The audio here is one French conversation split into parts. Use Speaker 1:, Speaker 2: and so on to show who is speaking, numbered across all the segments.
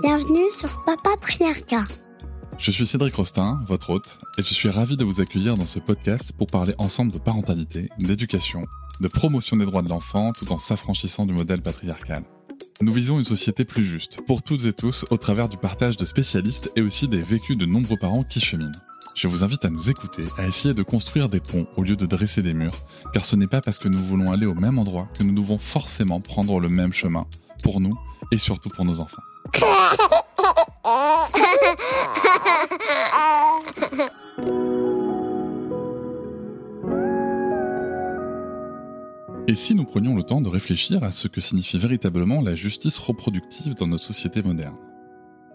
Speaker 1: Bienvenue sur Papatriarcat.
Speaker 2: Je suis Cédric Rostin, votre hôte, et je suis ravi de vous accueillir dans ce podcast pour parler ensemble de parentalité, d'éducation, de promotion des droits de l'enfant tout en s'affranchissant du modèle patriarcal. Nous visons une société plus juste, pour toutes et tous, au travers du partage de spécialistes et aussi des vécus de nombreux parents qui cheminent. Je vous invite à nous écouter, à essayer de construire des ponts au lieu de dresser des murs, car ce n'est pas parce que nous voulons aller au même endroit que nous devons forcément prendre le même chemin, pour nous et surtout pour nos enfants. Et si nous prenions le temps de réfléchir à ce que signifie véritablement la justice reproductive dans notre société moderne ?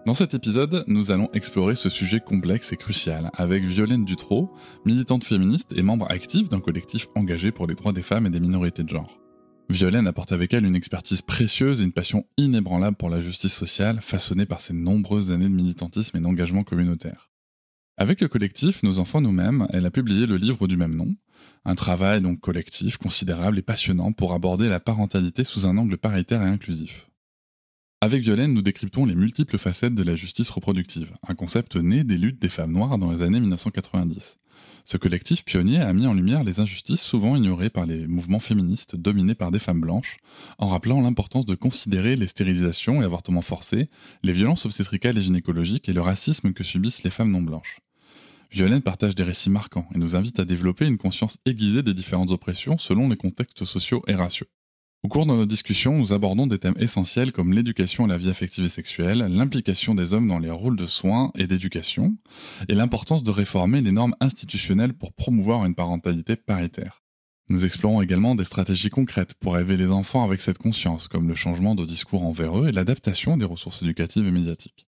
Speaker 2: Dans cet épisode, nous allons explorer ce sujet complexe et crucial avec Violaine Dutrot, militante féministe et membre active d'un collectif engagé pour les droits des femmes et des minorités de genre. Violaine apporte avec elle une expertise précieuse et une passion inébranlable pour la justice sociale, façonnée par ses nombreuses années de militantisme et d'engagement communautaire. Avec le collectif Nos enfants nous-mêmes, elle a publié le livre du même nom, un travail donc collectif, considérable et passionnant pour aborder la parentalité sous un angle paritaire et inclusif. Avec Violaine, nous décryptons les multiples facettes de la justice reproductive, un concept né des luttes des femmes noires dans les années 1990. Ce collectif pionnier a mis en lumière les injustices souvent ignorées par les mouvements féministes dominés par des femmes blanches, en rappelant l'importance de considérer les stérilisations et avortements forcés, les violences obstétricales et gynécologiques et le racisme que subissent les femmes non blanches. Violaine partage des récits marquants et nous invite à développer une conscience aiguisée des différentes oppressions selon les contextes sociaux et raciaux. Au cours de nos discussions, nous abordons des thèmes essentiels comme l'éducation à la vie affective et sexuelle, l'implication des hommes dans les rôles de soins et d'éducation, et l'importance de réformer les normes institutionnelles pour promouvoir une parentalité paritaire. Nous explorons également des stratégies concrètes pour élever les enfants avec cette conscience, comme le changement de discours envers eux et l'adaptation des ressources éducatives et médiatiques.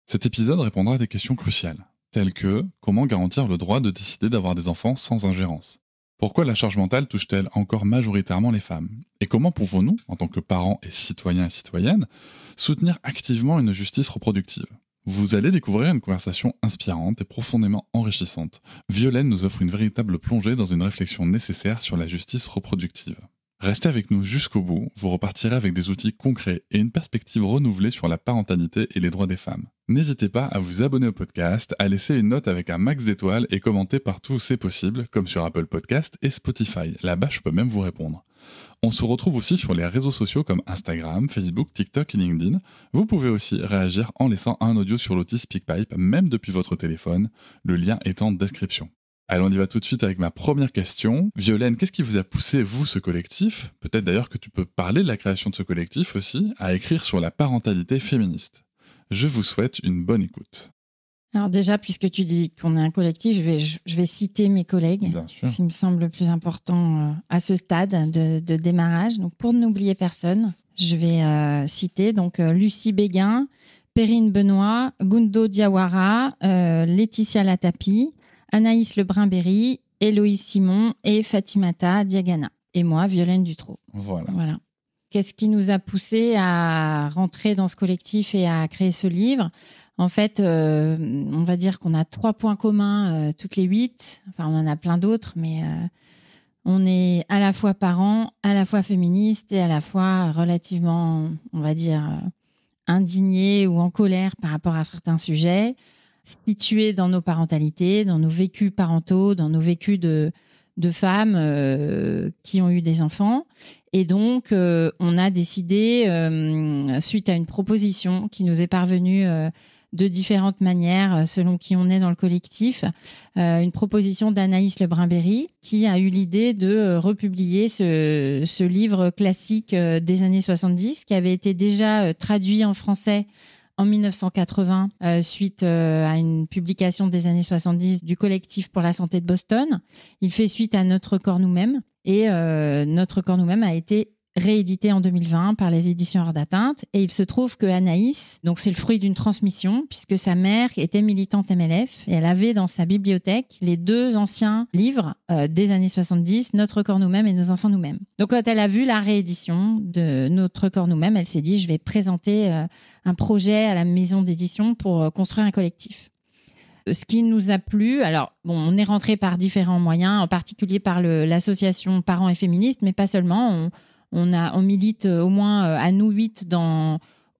Speaker 2: Cet épisode répondra à des questions cruciales, telles que comment garantir le droit de décider d'avoir des enfants sans ingérence ? Pourquoi la charge mentale touche-t-elle encore majoritairement les femmes ? Et comment pouvons-nous, en tant que parents et citoyens et citoyennes, soutenir activement une justice reproductive ? Vous allez découvrir une conversation inspirante et profondément enrichissante. Violaine nous offre une véritable plongée dans une réflexion nécessaire sur la justice reproductive. Restez avec nous jusqu'au bout, vous repartirez avec des outils concrets et une perspective renouvelée sur la parentalité et les droits des femmes. N'hésitez pas à vous abonner au podcast, à laisser une note avec un max d'étoiles et commenter partout où c'est possible, comme sur Apple Podcast et Spotify. Là-bas, je peux même vous répondre. On se retrouve aussi sur les réseaux sociaux comme Instagram, Facebook, TikTok et LinkedIn. Vous pouvez aussi réagir en laissant un audio sur l'outil SpeakPipe, même depuis votre téléphone. Le lien est en description. Allez, on y va tout de suite avec ma première question. Violaine, qu'est-ce qui vous a poussé, vous, ce collectif, peut-être d'ailleurs que tu peux parler de la création de ce collectif aussi, à écrire sur la parentalité féministe ? Je vous souhaite une bonne écoute.
Speaker 3: Alors déjà, puisque tu dis qu'on est un collectif, je vais citer mes collègues, ce qui me semble le plus important à ce stade de démarrage. Donc, pour n'oublier personne, je vais citer donc Lucie Béguin, Perrine Benoît, Gundo Diawara, Laetitia Latapi, Anaïs Lebrun-Berry, Héloïse Simon et Fatimata Diagana. Et moi, Violaine Dutrot. Voilà. Qu'est-ce qui nous a poussé à rentrer dans ce collectif et à créer ce livre ? En fait, on va dire qu'on a 3 points communs toutes les 8. Enfin, on en a plein d'autres, mais on est à la fois parents, à la fois féministes et à la fois relativement, on va dire, indignés ou en colère par rapport à certains sujets, situés dans nos parentalités, dans nos vécus parentaux, dans nos vécus de femmes qui ont eu des enfants. Et donc, on a décidé, suite à une proposition qui nous est parvenue de différentes manières, selon qui on est dans le collectif, une proposition d'Anaïs Lebrun-Berry qui a eu l'idée de republier ce livre classique des années 70, qui avait été déjà traduit en français en 1980, suite à une publication des années 70 du collectif pour la santé de Boston. Il fait suite à Notre corps nous-mêmes. Et Notre corps nous-mêmes a été réédité en 2020 par les éditions Hors d'Atteinte. Et il se trouve que Anaïs, donc c'est le fruit d'une transmission, puisque sa mère était militante MLF et elle avait dans sa bibliothèque les 2 anciens livres des années 70, Notre corps nous-mêmes et Nos enfants nous-mêmes. Donc quand elle a vu la réédition de Notre corps nous-mêmes, elle s'est dit, je vais présenter un projet à la maison d'édition pour construire un collectif. Ce qui nous a plu, alors bon, on est rentré par différents moyens, en particulier par l'association Parents et Féministes, mais pas seulement. On milite au moins à nous 8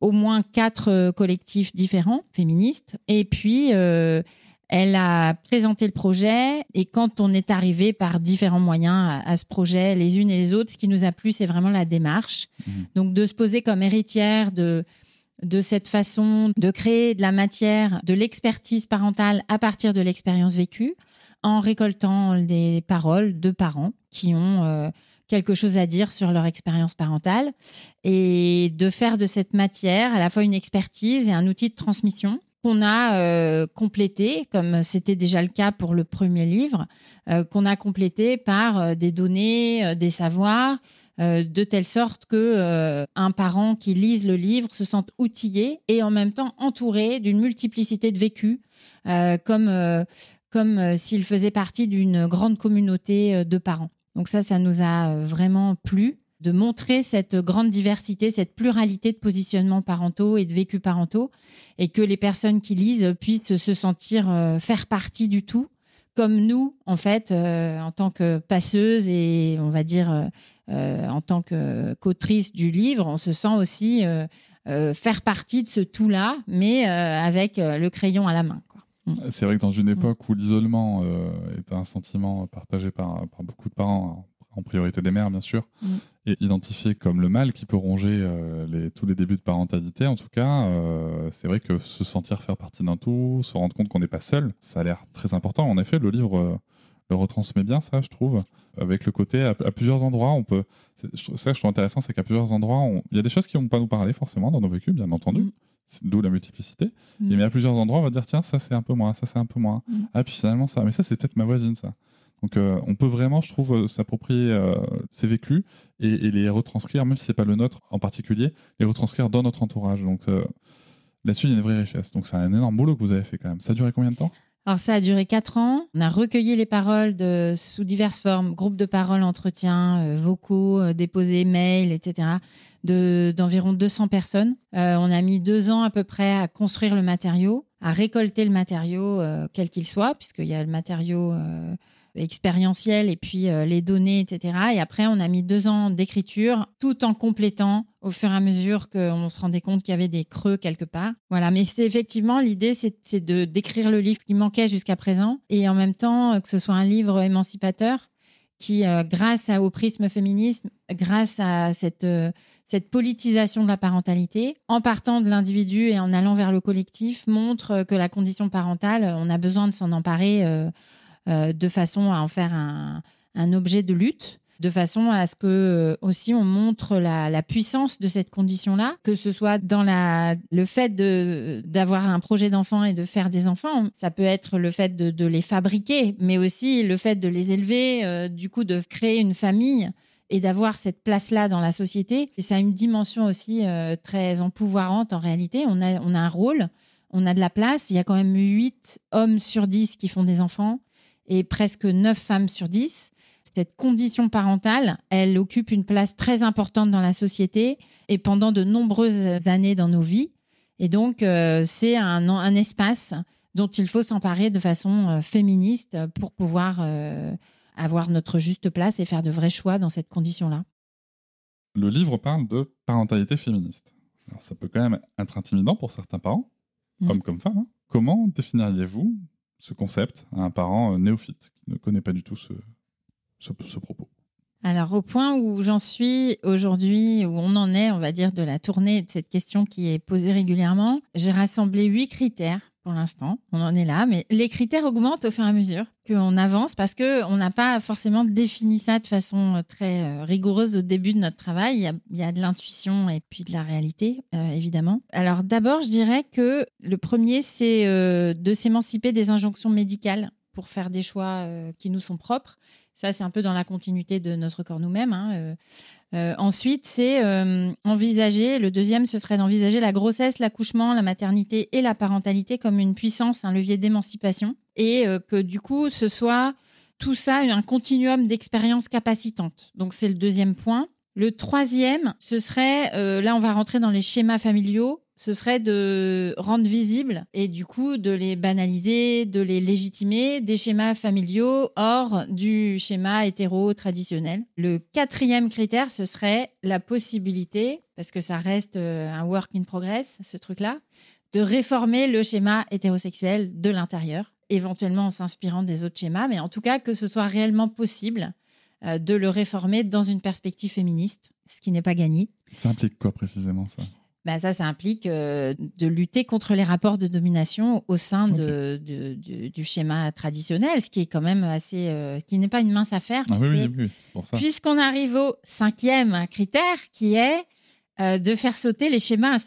Speaker 3: au moins 4 collectifs différents, féministes. Et puis, elle a présenté le projet. Et quand on est arrivé par différents moyens à ce projet, les unes et les autres, ce qui nous a plu, c'est vraiment la démarche. Donc, de se poser comme héritière de cette façon de créer de la matière, de l'expertise parentale à partir de l'expérience vécue, en récoltant les paroles de parents qui ont quelque chose à dire sur leur expérience parentale, et de faire de cette matière à la fois une expertise et un outil de transmission qu'on a complété, comme c'était déjà le cas pour le premier livre, qu'on a complété par des données, des savoirs, de telle sorte que un parent qui lise le livre se sente outillé et en même temps entouré d'une multiplicité de vécus, comme s'il faisait partie d'une grande communauté de parents. Donc ça nous a vraiment plu de montrer cette grande diversité, cette pluralité de positionnements parentaux et de vécus parentaux, et que les personnes qui lisent puissent se sentir faire partie du tout, comme nous, en fait, en tant que passeuses et on va dire en tant qu'autrice du livre, on se sent aussi faire partie de ce tout-là, mais avec le crayon à la main.
Speaker 2: C'est vrai que dans une époque où l'isolement est un sentiment partagé par beaucoup de parents, en priorité des mères bien sûr, et identifié comme le mal qui peut ronger tous les débuts de parentalité, en tout cas, c'est vrai que se sentir faire partie d'un tout, se rendre compte qu'on n'est pas seul, ça a l'air très important. En effet, le livre le retransmet bien, ça, je trouve, avec le côté à plusieurs endroits, on peut... Ça, je trouve intéressant, c'est qu'à plusieurs endroits, il y a des choses qui ne vont pas nous parler forcément dans nos vécus, bien entendu. D'où la multiplicité. Mais à plusieurs endroits, on va dire, tiens, ça c'est un peu moins, ça c'est un peu moins. Ah, puis finalement, ça, mais ça c'est peut-être ma voisine, ça. Donc on peut vraiment, je trouve, s'approprier ces vécus et les retranscrire, même si ce n'est pas le nôtre en particulier, les retranscrire dans notre entourage. Donc là-dessus, il y a une vraie richesse. Donc c'est un énorme boulot que vous avez fait quand même. Ça a duré combien de temps ?
Speaker 3: Alors ça a duré 4 ans. On a recueilli les paroles sous diverses formes, groupes de paroles, entretiens, vocaux, déposés, mails, etc., d'environ 200 personnes. On a mis 2 ans à peu près à construire le matériau, à récolter le matériau, quel qu'il soit, puisqu'il y a le matériau expérientiel et puis les données, etc. Et après, on a mis 2 ans d'écriture, tout en complétant au fur et à mesure qu'on se rendait compte qu'il y avait des creux quelque part. Voilà, mais c'est effectivement, l'idée, c'est d'écrire le livre qui manquait jusqu'à présent, et en même temps que ce soit un livre émancipateur qui, grâce au prisme féminisme, grâce à cette politisation de la parentalité, en partant de l'individu et en allant vers le collectif, montre que la condition parentale, on a besoin de s'en emparer de façon à en faire un objet de lutte, de façon à ce que aussi on montre la puissance de cette condition-là, que ce soit dans le fait d'avoir un projet d'enfant et de faire des enfants. Ça peut être le fait de les fabriquer, mais aussi le fait de les élever, du coup de créer une famille et d'avoir cette place-là dans la société. Et ça a une dimension aussi très empouvoirante en réalité. On a un rôle, on a de la place. Il y a quand même 8 hommes sur 10 qui font des enfants et presque 9 femmes sur 10. Cette condition parentale, elle occupe une place très importante dans la société et pendant de nombreuses années dans nos vies. Et donc, c'est un espace dont il faut s'emparer de façon féministe pour pouvoir avoir notre juste place et faire de vrais choix dans cette condition-là.
Speaker 2: Le livre parle de parentalité féministe. Alors, ça peut quand même être intimidant pour certains parents, hommes comme femmes. Hein. Comment définiriez-vous ce concept à un parent néophyte qui ne connaît pas du tout ce propos?
Speaker 3: Alors, au point où j'en suis aujourd'hui, où on en est, on va dire, de la tournée de cette question qui est posée régulièrement, j'ai rassemblé 8 critères pour l'instant. On en est là, mais les critères augmentent au fur et à mesure qu'on avance parce qu'on n'a pas forcément défini ça de façon très rigoureuse au début de notre travail. Il y a de l'intuition et puis de la réalité, évidemment. Alors d'abord, je dirais que le premier, c'est de s'émanciper des injonctions médicales pour faire des choix qui nous sont propres. Ça, c'est un peu dans la continuité de notre corps nous-mêmes. Hein. Ensuite, c'est envisager, le deuxième, ce serait d'envisager la grossesse, l'accouchement, la maternité et la parentalité comme une puissance, un levier d'émancipation. Et que du coup, ce soit tout ça, un continuum d'expériences capacitantes. Donc, c'est le deuxième point. Le troisième, ce serait, là, on va rentrer dans les schémas familiaux, ce serait de rendre visible et du coup de les banaliser, de les légitimer des schémas familiaux hors du schéma hétéro traditionnel. Le 4e critère, ce serait la possibilité, parce que ça reste un work in progress, ce truc-là, de réformer le schéma hétérosexuel de l'intérieur, éventuellement en s'inspirant des autres schémas, mais en tout cas que ce soit réellement possible de le réformer dans une perspective féministe, ce qui n'est pas gagné.
Speaker 2: Ça implique quoi précisément, ça ?
Speaker 3: Ça implique de lutter contre les rapports de domination au sein du schéma traditionnel, ce qui est quand même assez... qui n'est pas une mince affaire.
Speaker 2: Oui, c'est pour ça.
Speaker 3: Puisqu'on arrive au 5e critère, qui est de faire sauter les schémas,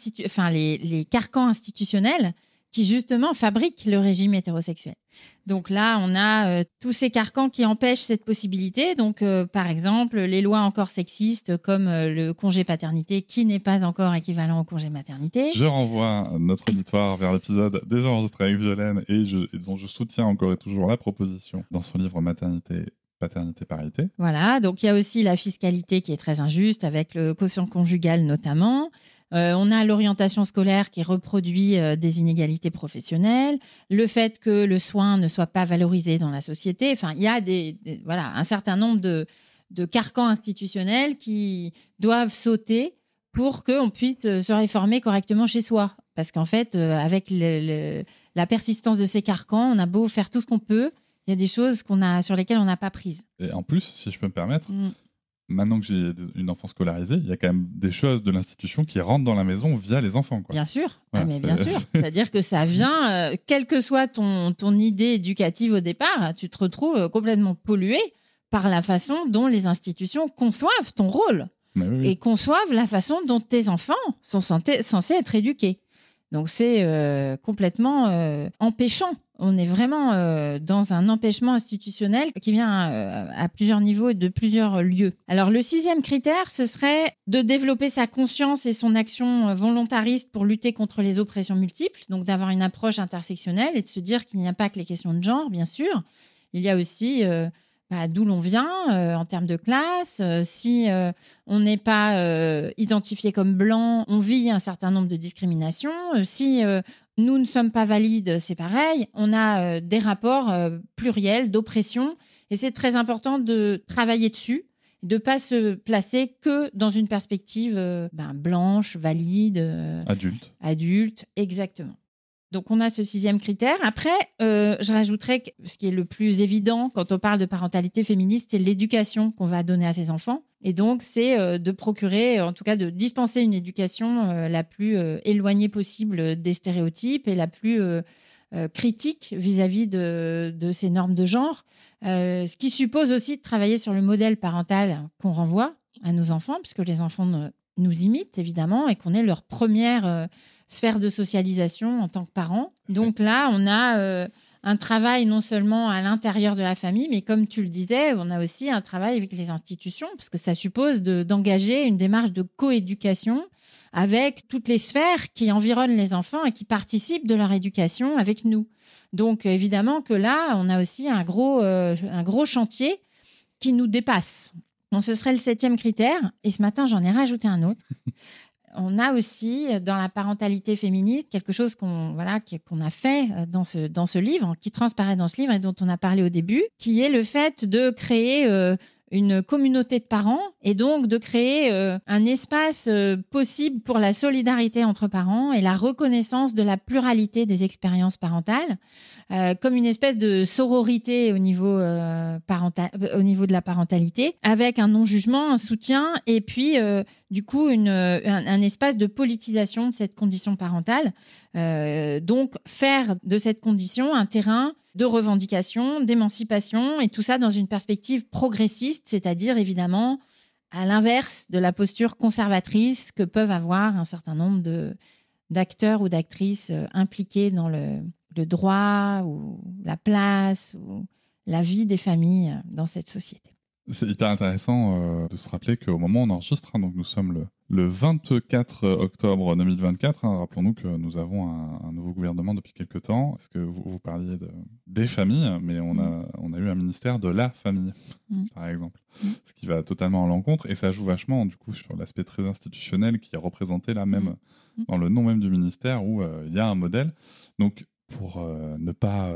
Speaker 3: les carcans institutionnels qui justement fabriquent le régime hétérosexuel. Donc là, on a tous ces carcans qui empêchent cette possibilité. Donc, par exemple, les lois encore sexistes comme le congé paternité qui n'est pas encore équivalent au congé maternité.
Speaker 2: Je renvoie notre auditoire vers l'épisode déjà enregistré avec Violaine et dont je soutiens encore et toujours la proposition dans son livre Maternité, Paternité, Parité.
Speaker 3: Voilà, donc il y a aussi la fiscalité qui est très injuste avec le quotient conjugal notamment. On a l'orientation scolaire qui reproduit des inégalités professionnelles, le fait que le soin ne soit pas valorisé dans la société. Enfin, il y a un certain nombre de carcans institutionnels qui doivent sauter pour qu'on puisse se réformer correctement chez soi. Parce qu'en fait, avec la persistance de ces carcans, on a beau faire tout ce qu'on peut, il y a des choses sur lesquelles on n'a pas prises.
Speaker 2: Et en plus, si je peux me permettre... Maintenant que j'ai une enfant scolarisée, il y a quand même des choses de l'institution qui rentrent dans la maison via les enfants, quoi.
Speaker 3: Bien sûr, bien sûr. C'est-à-dire que ça vient, quelle que soit ton idée éducative au départ, tu te retrouves complètement pollué par la façon dont les institutions conçoivent ton rôle et conçoivent la façon dont tes enfants sont censés être éduqués. Donc c'est complètement empêchant. On est vraiment dans un empêchement institutionnel qui vient à plusieurs niveaux et de plusieurs lieux. Alors le 6e critère, ce serait de développer sa conscience et son action volontariste pour lutter contre les oppressions multiples, donc d'avoir une approche intersectionnelle et de se dire qu'il n'y a pas que les questions de genre, bien sûr. Il y a aussi d'où l'on vient en termes de classe. Si on n'est pas identifié comme blanc, on vit un certain nombre de discriminations. Si nous ne sommes pas valides, c'est pareil. On a des rapports pluriels d'oppression et c'est très important de travailler dessus, de ne pas se placer que dans une perspective blanche, valide, adulte, exactement. Donc, on a ce 6e critère. Après, je rajouterais que ce qui est le plus évident quand on parle de parentalité féministe, c'est l'éducation qu'on va donner à ses enfants. Et donc, c'est de procurer, en tout cas, de dispenser une éducation la plus éloignée possible des stéréotypes et la plus critique vis-à-vis de ces normes de genre. Ce qui suppose aussi de travailler sur le modèle parental qu'on renvoie à nos enfants, puisque les enfants nous imitent, évidemment, et qu'on est leur première... sphère de socialisation en tant que parents. Donc là, on a un travail non seulement à l'intérieur de la famille, mais comme tu le disais, on a aussi un travail avec les institutions, parce que ça suppose d'engager une démarche de coéducation avec toutes les sphères qui environnent les enfants et qui participent de leur éducation avec nous. Donc évidemment que là, on a aussi un gros chantier qui nous dépasse. Donc ce serait le 7e critère. Et ce matin, j'en ai rajouté un autre. On a aussi, dans la parentalité féministe, quelque chose qu'on a fait dans ce livre, qui transparaît dans ce livre et dont on a parlé au début, qui est le fait de créer une communauté de parents et donc de créer un espace possible pour la solidarité entre parents et la reconnaissance de la pluralité des expériences parentales, comme une espèce de sororité au niveau de la parentalité, avec un non-jugement, un soutien et puis du coup un espace de politisation de cette condition parentale. Donc faire de cette condition un terrain de revendication, d'émancipation, et tout ça dans une perspective progressiste, c'est-à-dire évidemment à l'inverse de la posture conservatrice que peuvent avoir un certain nombre d'acteurs ou d'actrices impliqués dans le droit ou la place ou la vie des familles dans cette société.
Speaker 2: C'est hyper intéressant de se rappeler qu'au moment où on enregistre, donc nous sommes le 24 octobre 2024, rappelons-nous que nous avons un nouveau gouvernement depuis quelques temps, parce que vous parliez des familles, mais on a eu un ministère de la famille, par exemple, ce qui va totalement à l'encontre, et ça joue vachement du coup sur l'aspect très institutionnel qui est représenté là même dans le nom même du ministère où il y a un modèle. Donc pour ne pas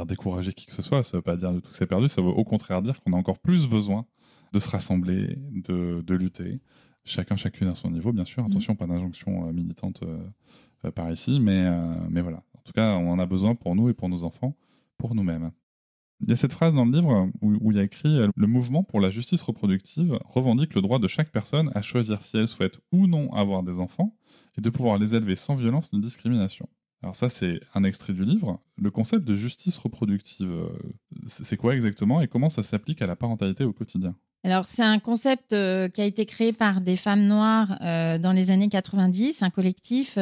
Speaker 2: décourager qui que ce soit, ça ne veut pas dire du tout que c'est perdu, ça veut au contraire dire qu'on a encore plus besoin de se rassembler, de lutter, chacune à son niveau, bien sûr. Attention, pas d'injonction militante par ici, mais voilà. En tout cas, on en a besoin pour nous et pour nos enfants, pour nous-mêmes. Il y a cette phrase dans le livre où il y a écrit « Le mouvement pour la justice reproductive revendique le droit de chaque personne à choisir si elle souhaite ou non avoir des enfants et de pouvoir les élever sans violence ni discrimination. » Alors ça, c'est un extrait du livre. Le concept de justice reproductive, c'est quoi exactement et comment ça s'applique à la parentalité au quotidien ?
Speaker 3: Alors, c'est un concept qui a été créé par des femmes noires dans les années 90, un collectif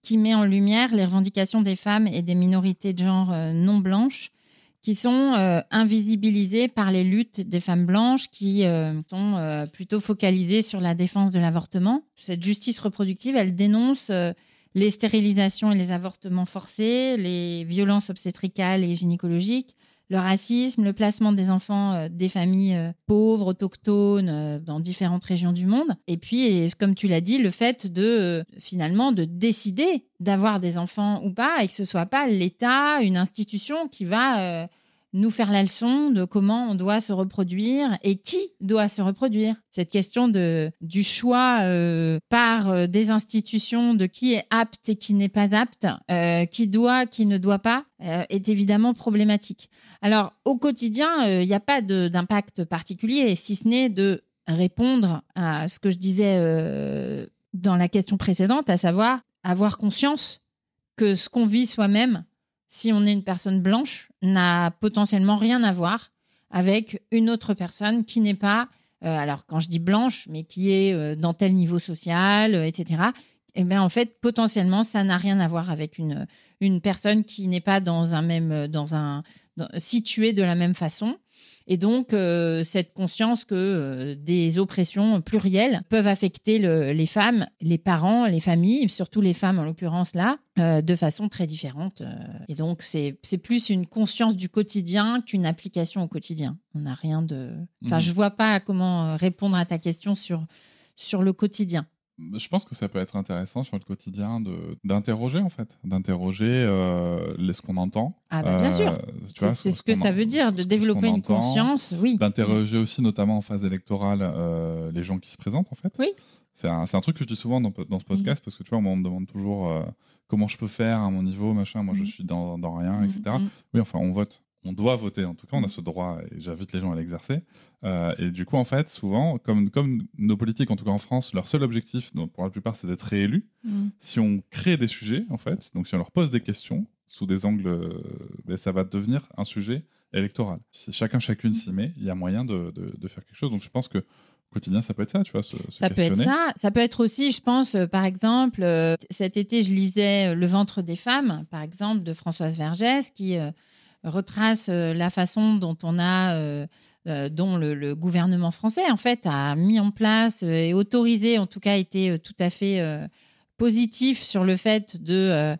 Speaker 3: qui met en lumière les revendications des femmes et des minorités de genre non blanches qui sont invisibilisées par les luttes des femmes blanches qui sont plutôt focalisées sur la défense de l'avortement. Cette justice reproductive, elle dénonce les stérilisations et les avortements forcés, les violences obstétricales et gynécologiques, le racisme, le placement des enfants des familles pauvres, autochtones, dans différentes régions du monde. Et puis, comme tu l'as dit, le fait finalement de décider d'avoir des enfants ou pas et que ce ne soit pas l'État, une institution qui va nous faire la leçon de comment on doit se reproduire et qui doit se reproduire. Cette question du choix par des institutions de qui est apte et qui n'est pas apte, qui doit, qui ne doit pas, est évidemment problématique. Alors, au quotidien, il n'y a pas d'impact particulier, si ce n'est de répondre à ce que je disais dans la question précédente, à savoir avoir conscience que ce qu'on vit soi-même, si on est une personne blanche, n'a potentiellement rien à voir avec une autre personne qui n'est pas, alors quand je dis blanche, mais qui est dans tel niveau social, etc. Eh bien, en fait, potentiellement, ça n'a rien à voir avec une personne qui n'est pas située de la même façon. Et donc, cette conscience que des oppressions plurielles peuvent affecter les femmes, les parents, les familles, surtout les femmes en l'occurrence là, de façon très différente. Et donc, c'est plus une conscience du quotidien qu'une application au quotidien. On n'a rien de... Enfin, je ne vois pas comment répondre à ta question sur le quotidien.
Speaker 2: Je pense que ça peut être intéressant sur le quotidien d'interroger en fait, ce qu'on entend.
Speaker 3: Ah bah bien sûr, c'est ce que ça veut dire, de développer une conscience, oui.
Speaker 2: D'interroger aussi notamment en phase électorale les gens qui se présentent en fait.
Speaker 3: Oui.
Speaker 2: C'est un truc que je dis souvent dans ce podcast parce que tu vois, on me demande toujours comment je peux faire à mon niveau, machin, moi je suis dans rien, etc. Oui, enfin on vote. On doit voter, en tout cas, on a ce droit et j'invite les gens à l'exercer. Et du coup, en fait, souvent, comme nos politiques, en tout cas en France, leur seul objectif, donc pour la plupart, c'est d'être réélus. Si on crée des sujets, en fait, donc si on leur pose des questions sous des angles, ça va devenir un sujet électoral. Si chacune s'y met, il y a moyen de faire quelque chose. Donc je pense que au quotidien, ça peut être ça, tu vois,
Speaker 3: ça peut être ça. Ça peut être aussi, je pense, par exemple, cet été, je lisais Le ventre des femmes, par exemple, de Françoise Vergès, qui... retrace la façon dont dont le gouvernement français en fait a mis en place et autorisé, en tout cas été tout à fait positif sur le fait de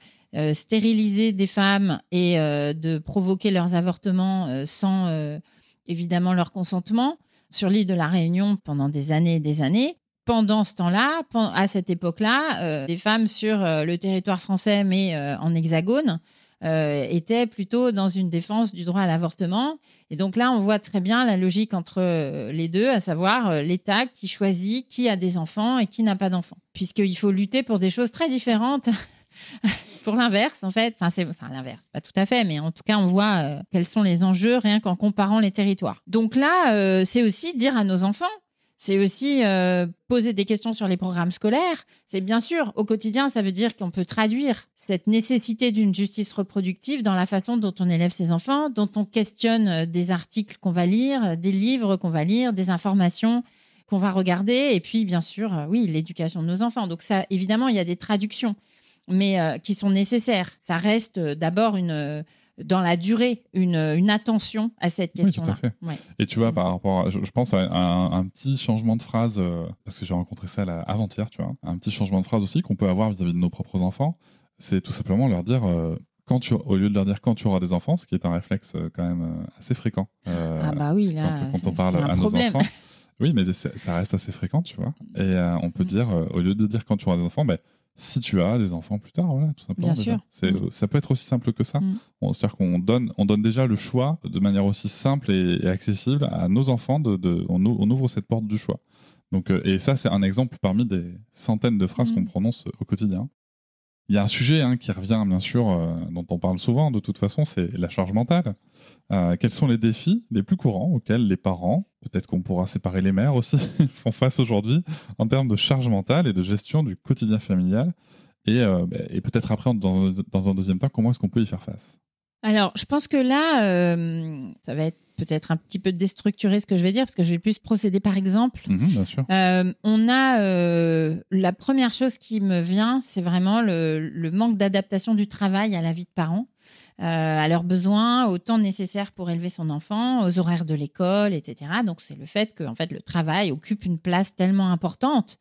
Speaker 3: stériliser des femmes et de provoquer leurs avortements sans évidemment leur consentement sur l'île de la Réunion pendant des années et des années. Pendant ce temps-là, à cette époque-là, des femmes sur le territoire français mais en hexagone était plutôt dans une défense du droit à l'avortement. Et donc là, on voit très bien la logique entre les deux, à savoir l'État qui choisit qui a des enfants et qui n'a pas d'enfants. Puisqu'il faut lutter pour des choses très différentes. Pour l'inverse, en fait. Enfin, l'inverse, pas tout à fait, mais en tout cas, on voit quels sont les enjeux rien qu'en comparant les territoires. Donc là, c'est aussi dire à nos enfants, c'est aussi poser des questions sur les programmes scolaires. C'est bien sûr, au quotidien, ça veut dire qu'on peut traduire cette nécessité d'une justice reproductive dans la façon dont on élève ses enfants, dont on questionne des articles qu'on va lire, des livres qu'on va lire, des informations qu'on va regarder. Et puis, bien sûr, oui, l'éducation de nos enfants. Donc ça, évidemment, il y a des traductions, mais qui sont nécessaires. Ça reste d'abord dans la durée une attention à cette question-là.
Speaker 2: Oui, tout à fait. Ouais. Et tu vois, par rapport je pense à un petit changement de phrase, parce que j'ai rencontré ça avant-hier, tu vois, un petit changement de phrase aussi qu'on peut avoir vis-à-vis de nos propres enfants, c'est tout simplement leur dire... au lieu de leur dire quand tu auras des enfants, ce qui est un réflexe quand même assez fréquent.
Speaker 3: Bah oui, là,
Speaker 2: quand on parle à nos enfants. Oui, mais ça reste assez fréquent, tu vois. Et on peut dire, au lieu de dire quand tu auras des enfants, si tu as des enfants plus tard, voilà, tout simplement.
Speaker 3: Bien sûr.
Speaker 2: Ça peut être aussi simple que ça. C'est-à-dire qu'on donne déjà le choix de manière aussi simple et accessible à nos enfants. On ouvre cette porte du choix. Donc, et ça, c'est un exemple parmi des centaines de phrases qu'on prononce au quotidien. Il y a un sujet qui revient, bien sûr, dont on parle souvent, de toute façon, c'est la charge mentale. Quels sont les défis les plus courants auxquels les parents, peut-être qu'on pourra séparer les mères aussi, font face aujourd'hui en termes de charge mentale et de gestion du quotidien familial et peut-être après, dans un deuxième temps, comment est-ce qu'on peut y faire face ?
Speaker 3: Alors, je pense que là, ça va être peut-être un petit peu déstructuré ce que je vais dire, parce que je vais plus procéder par exemple.
Speaker 2: Bien sûr.
Speaker 3: On a la première chose qui me vient, c'est vraiment le manque d'adaptation du travail à la vie de parents, à leurs besoins, au temps nécessaire pour élever son enfant, aux horaires de l'école, etc. Donc, c'est le fait que en fait, le travail occupe une place tellement importante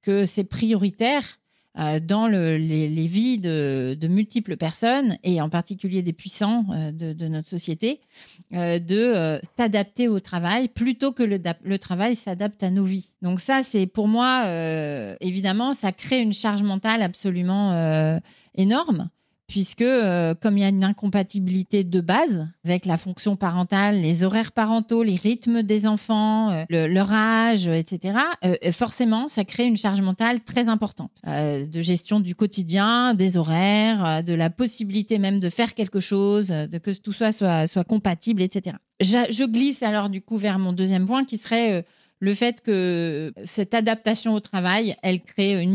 Speaker 3: que c'est prioritaire dans les vies de multiples personnes, et en particulier des puissants de notre société, de s'adapter au travail plutôt que le travail s'adapte à nos vies. Donc ça, c'est pour moi, évidemment, ça crée une charge mentale absolument énorme, puisque comme il y a une incompatibilité de base avec la fonction parentale, les horaires parentaux, les rythmes des enfants, leur âge, etc., forcément, ça crée une charge mentale très importante de gestion du quotidien, des horaires, de la possibilité même de faire quelque chose, de que tout soit compatible, etc. Je glisse alors du coup vers mon deuxième point qui serait... le fait que cette adaptation au travail, elle crée une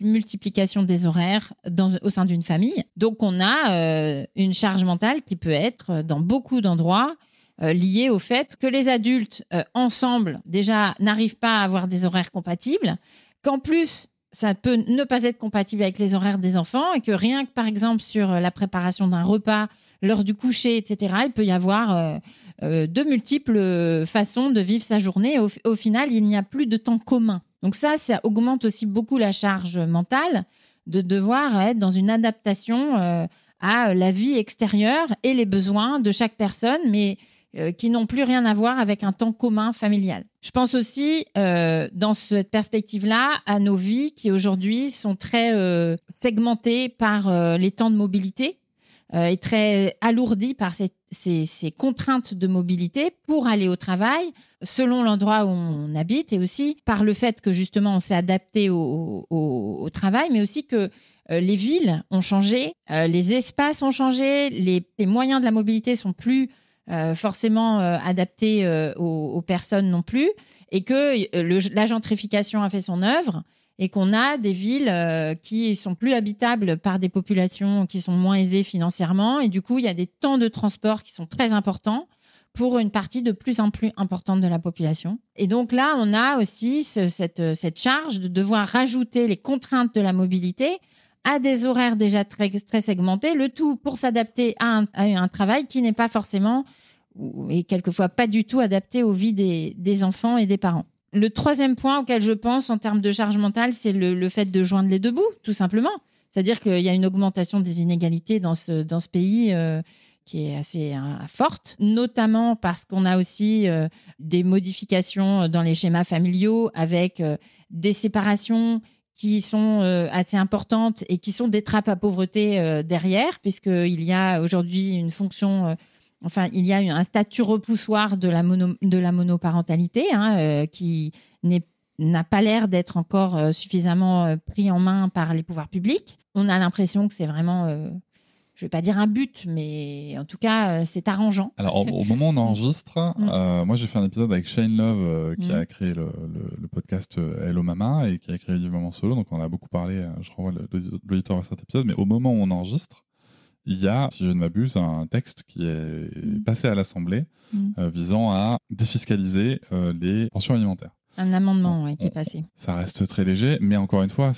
Speaker 3: multiplication des horaires au sein d'une famille. Donc, on a une charge mentale qui peut être, dans beaucoup d'endroits, liée au fait que les adultes, ensemble, déjà, n'arrivent pas à avoir des horaires compatibles, qu'en plus, ça peut ne pas être compatible avec les horaires des enfants, et que rien que, par exemple, sur la préparation d'un repas, l'heure du coucher, etc., il peut y avoir... de multiples façons de vivre sa journée. Au final, il n'y a plus de temps commun. Donc ça augmente aussi beaucoup la charge mentale de devoir être dans une adaptation à la vie extérieure et les besoins de chaque personne, mais qui n'ont plus rien à voir avec un temps commun familial. Je pense aussi, dans cette perspective-là, à nos vies qui aujourd'hui sont très segmentées par les temps de mobilité, est très alourdi par ces contraintes de mobilité pour aller au travail, selon l'endroit où on habite, et aussi par le fait que justement on s'est adapté au travail, mais aussi que les villes ont changé, les espaces ont changé, les moyens de la mobilité sont plus forcément adaptés aux personnes non plus, et que la gentrification a fait son œuvre, et qu'on a des villes qui sont plus habitables par des populations qui sont moins aisées financièrement. Et du coup, il y a des temps de transport qui sont très importants pour une partie de plus en plus importante de la population. Et donc là, on a aussi cette charge de devoir rajouter les contraintes de la mobilité à des horaires déjà très, très segmentés, le tout pour s'adapter à un travail qui n'est pas forcément, et quelquefois pas du tout adapté aux vies des enfants et des parents. Le troisième point auquel je pense en termes de charge mentale, c'est le fait de joindre les deux bouts, tout simplement. C'est-à-dire qu'il y a une augmentation des inégalités dans ce pays qui est assez forte, notamment parce qu'on a aussi des modifications dans les schémas familiaux avec des séparations qui sont assez importantes et qui sont des trappes à pauvreté derrière, puisqu'il y a aujourd'hui une fonction... il y a un statut repoussoir de la monoparentalité qui n'a pas l'air d'être encore suffisamment pris en main par les pouvoirs publics. On a l'impression que c'est vraiment, je ne vais pas dire un but, mais en tout cas, c'est arrangeant.
Speaker 2: Alors, au moment où on enregistre, moi, j'ai fait un épisode avec Shane Love, qui a créé le podcast Hello Mama et qui a créé Vive Maman Solo. Donc, on a beaucoup parlé, je renvoie l'auditeur à cet épisode. Mais au moment où on enregistre, il y a, si je ne m'abuse, un texte qui est passé à l'Assemblée visant à défiscaliser les pensions alimentaires.
Speaker 3: Un amendement qui est passé.
Speaker 2: Ça reste très léger, mais encore une fois,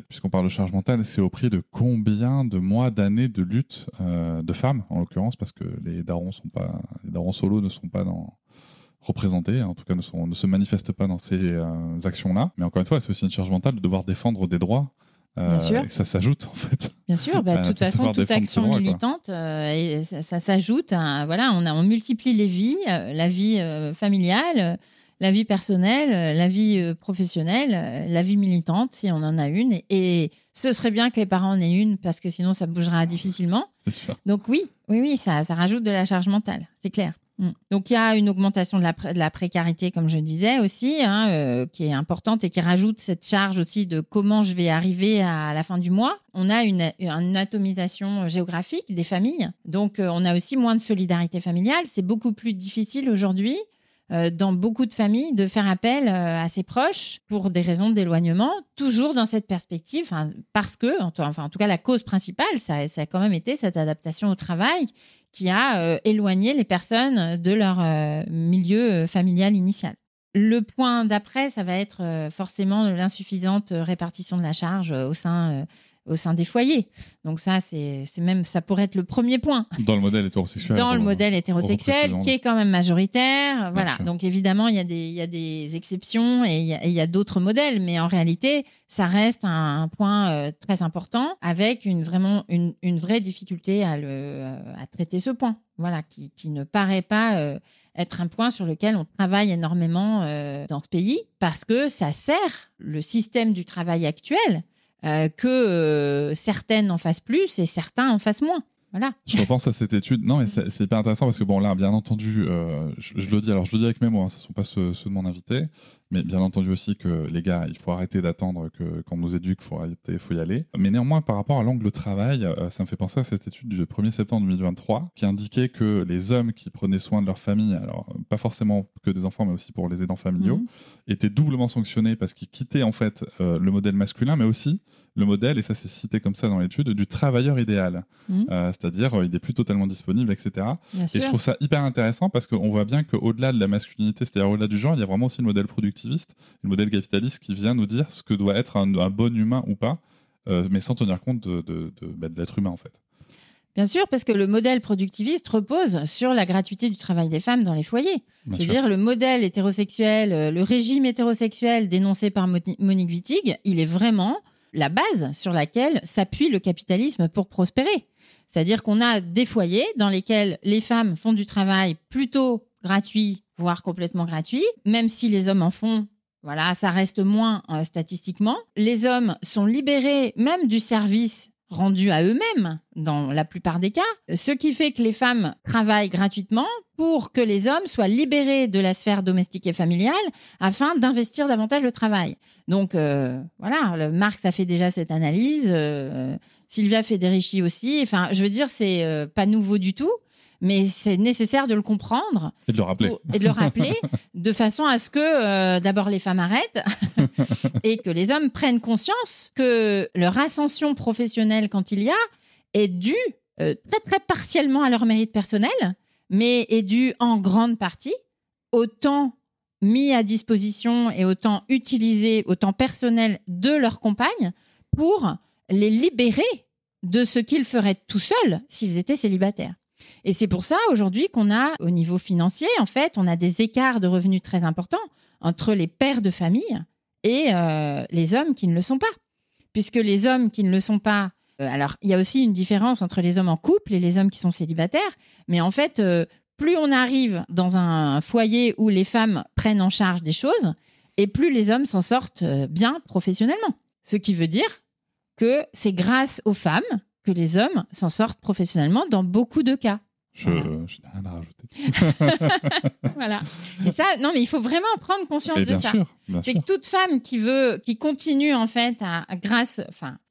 Speaker 2: puisqu'on parle de charge mentale, c'est au prix de combien de mois, d'années de lutte de femmes, en l'occurrence, parce que les darons solos ne sont pas représentés, en tout cas ne se manifestent pas dans ces actions-là. Mais encore une fois, c'est aussi une charge mentale de devoir défendre des droits.
Speaker 3: Bien sûr.
Speaker 2: Et ça s'ajoute en fait.
Speaker 3: Bien sûr, de toute façon, toute action militante, et ça s'ajoute. On multiplie les vies, la vie familiale, la vie personnelle, la vie professionnelle, la vie militante, si on en a une. Et ce serait bien que les parents en aient une, parce que sinon, ça bougera difficilement.
Speaker 2: C'est sûr.
Speaker 3: Donc oui, ça rajoute de la charge mentale, c'est clair. Donc, il y a une augmentation de la précarité, comme je disais aussi, qui est importante et qui rajoute cette charge aussi de comment je vais arriver à la fin du mois. On a une atomisation géographique des familles. Donc, on a aussi moins de solidarité familiale. C'est beaucoup plus difficile aujourd'hui, dans beaucoup de familles, de faire appel à ses proches pour des raisons d'éloignement, toujours dans cette perspective, parce que, en tout cas, la cause principale, ça a quand même été cette adaptation au travail qui a éloigné les personnes de leur milieu familial initial. Le point d'après, ça va être forcément l'insuffisante répartition de la charge au sein des foyers. Donc ça pourrait être le premier point.
Speaker 2: Dans le modèle hétérosexuel.
Speaker 3: Dans le modèle hétérosexuel, qui est quand même majoritaire. Voilà.
Speaker 2: Sûr.
Speaker 3: Donc évidemment, il y a des exceptions et il y a d'autres modèles, mais en réalité, ça reste un point très important, avec une vraie difficulté à traiter ce point. Voilà, qui ne paraît pas être un point sur lequel on travaille énormément dans ce pays, parce que ça sert le système du travail actuel, que certaines en fassent plus et certains en fassent moins. Voilà.
Speaker 2: Je repense à cette étude. Non, mais c'est hyper intéressant parce que, bon, là, bien entendu, je le dis avec mes mots, ce ne sont pas ceux de mon invité, mais bien entendu aussi que, les gars, il faut arrêter d'attendre qu'on nous éduque, il faut y aller. Mais néanmoins, par rapport à l'angle travail, ça me fait penser à cette étude du 1er septembre 2023 qui indiquait que les hommes qui prenaient soin de leur famille, alors pas forcément que des enfants, mais aussi pour les aidants familiaux, étaient doublement sanctionnés parce qu'ils quittaient en fait le modèle masculin, mais aussi le modèle, et ça c'est cité comme ça dans l'étude, du travailleur idéal. C'est-à-dire, il n'est plus totalement disponible, etc. Et je trouve ça hyper intéressant parce qu'on voit bien qu'au-delà de la masculinité, c'est-à-dire au-delà du genre, il y a vraiment aussi le modèle productiviste, le modèle capitaliste qui vient nous dire ce que doit être un bon humain ou pas, mais sans tenir compte de l'être humain en fait.
Speaker 3: Bien sûr, parce que le modèle productiviste repose sur la gratuité du travail des femmes dans les foyers. C'est-à-dire le modèle hétérosexuel, le régime hétérosexuel dénoncé par Monique Wittig, il est vraiment la base sur laquelle s'appuie le capitalisme pour prospérer. C'est-à-dire qu'on a des foyers dans lesquels les femmes font du travail plutôt gratuit, voire complètement gratuit, même si les hommes en font. Voilà, ça reste moins statistiquement. Les hommes sont libérés même du service rendu à eux-mêmes dans la plupart des cas, ce qui fait que les femmes travaillent gratuitement pour que les hommes soient libérés de la sphère domestique et familiale afin d'investir davantage le travail. Donc voilà, Marx a fait déjà cette analyse, Silvia Federici aussi. Enfin, je veux dire, c'est pas nouveau du tout. Mais c'est nécessaire de le comprendre.
Speaker 2: Et de le rappeler.
Speaker 3: De façon à ce que, d'abord, les femmes arrêtent et que les hommes prennent conscience que leur ascension professionnelle, quand il y a, est due très, très partiellement à leur mérite personnel, mais est due en grande partie au temps mis à disposition et au temps utilisé, au temps personnel de leurs compagnes pour les libérer de ce qu'ils feraient tout seuls s'ils étaient célibataires. Et c'est pour ça, aujourd'hui, qu'on a, au niveau financier, en fait, on a des écarts de revenus très importants entre les pères de famille et les hommes qui ne le sont pas. Puisque les hommes qui ne le sont pas... alors, il y a aussi une différence entre les hommes en couple et les hommes qui sont célibataires. Mais en fait, plus on arrive dans un foyer où les femmes prennent en charge des choses, et plus les hommes s'en sortent bien professionnellement. Ce qui veut dire que c'est grâce aux femmes que les hommes s'en sortent professionnellement dans beaucoup de cas.
Speaker 2: Je n'ai rien à rajouter.
Speaker 3: Voilà. Et ça, non, mais il faut vraiment prendre conscience de ça. C'est que toute femme qui continue, en fait,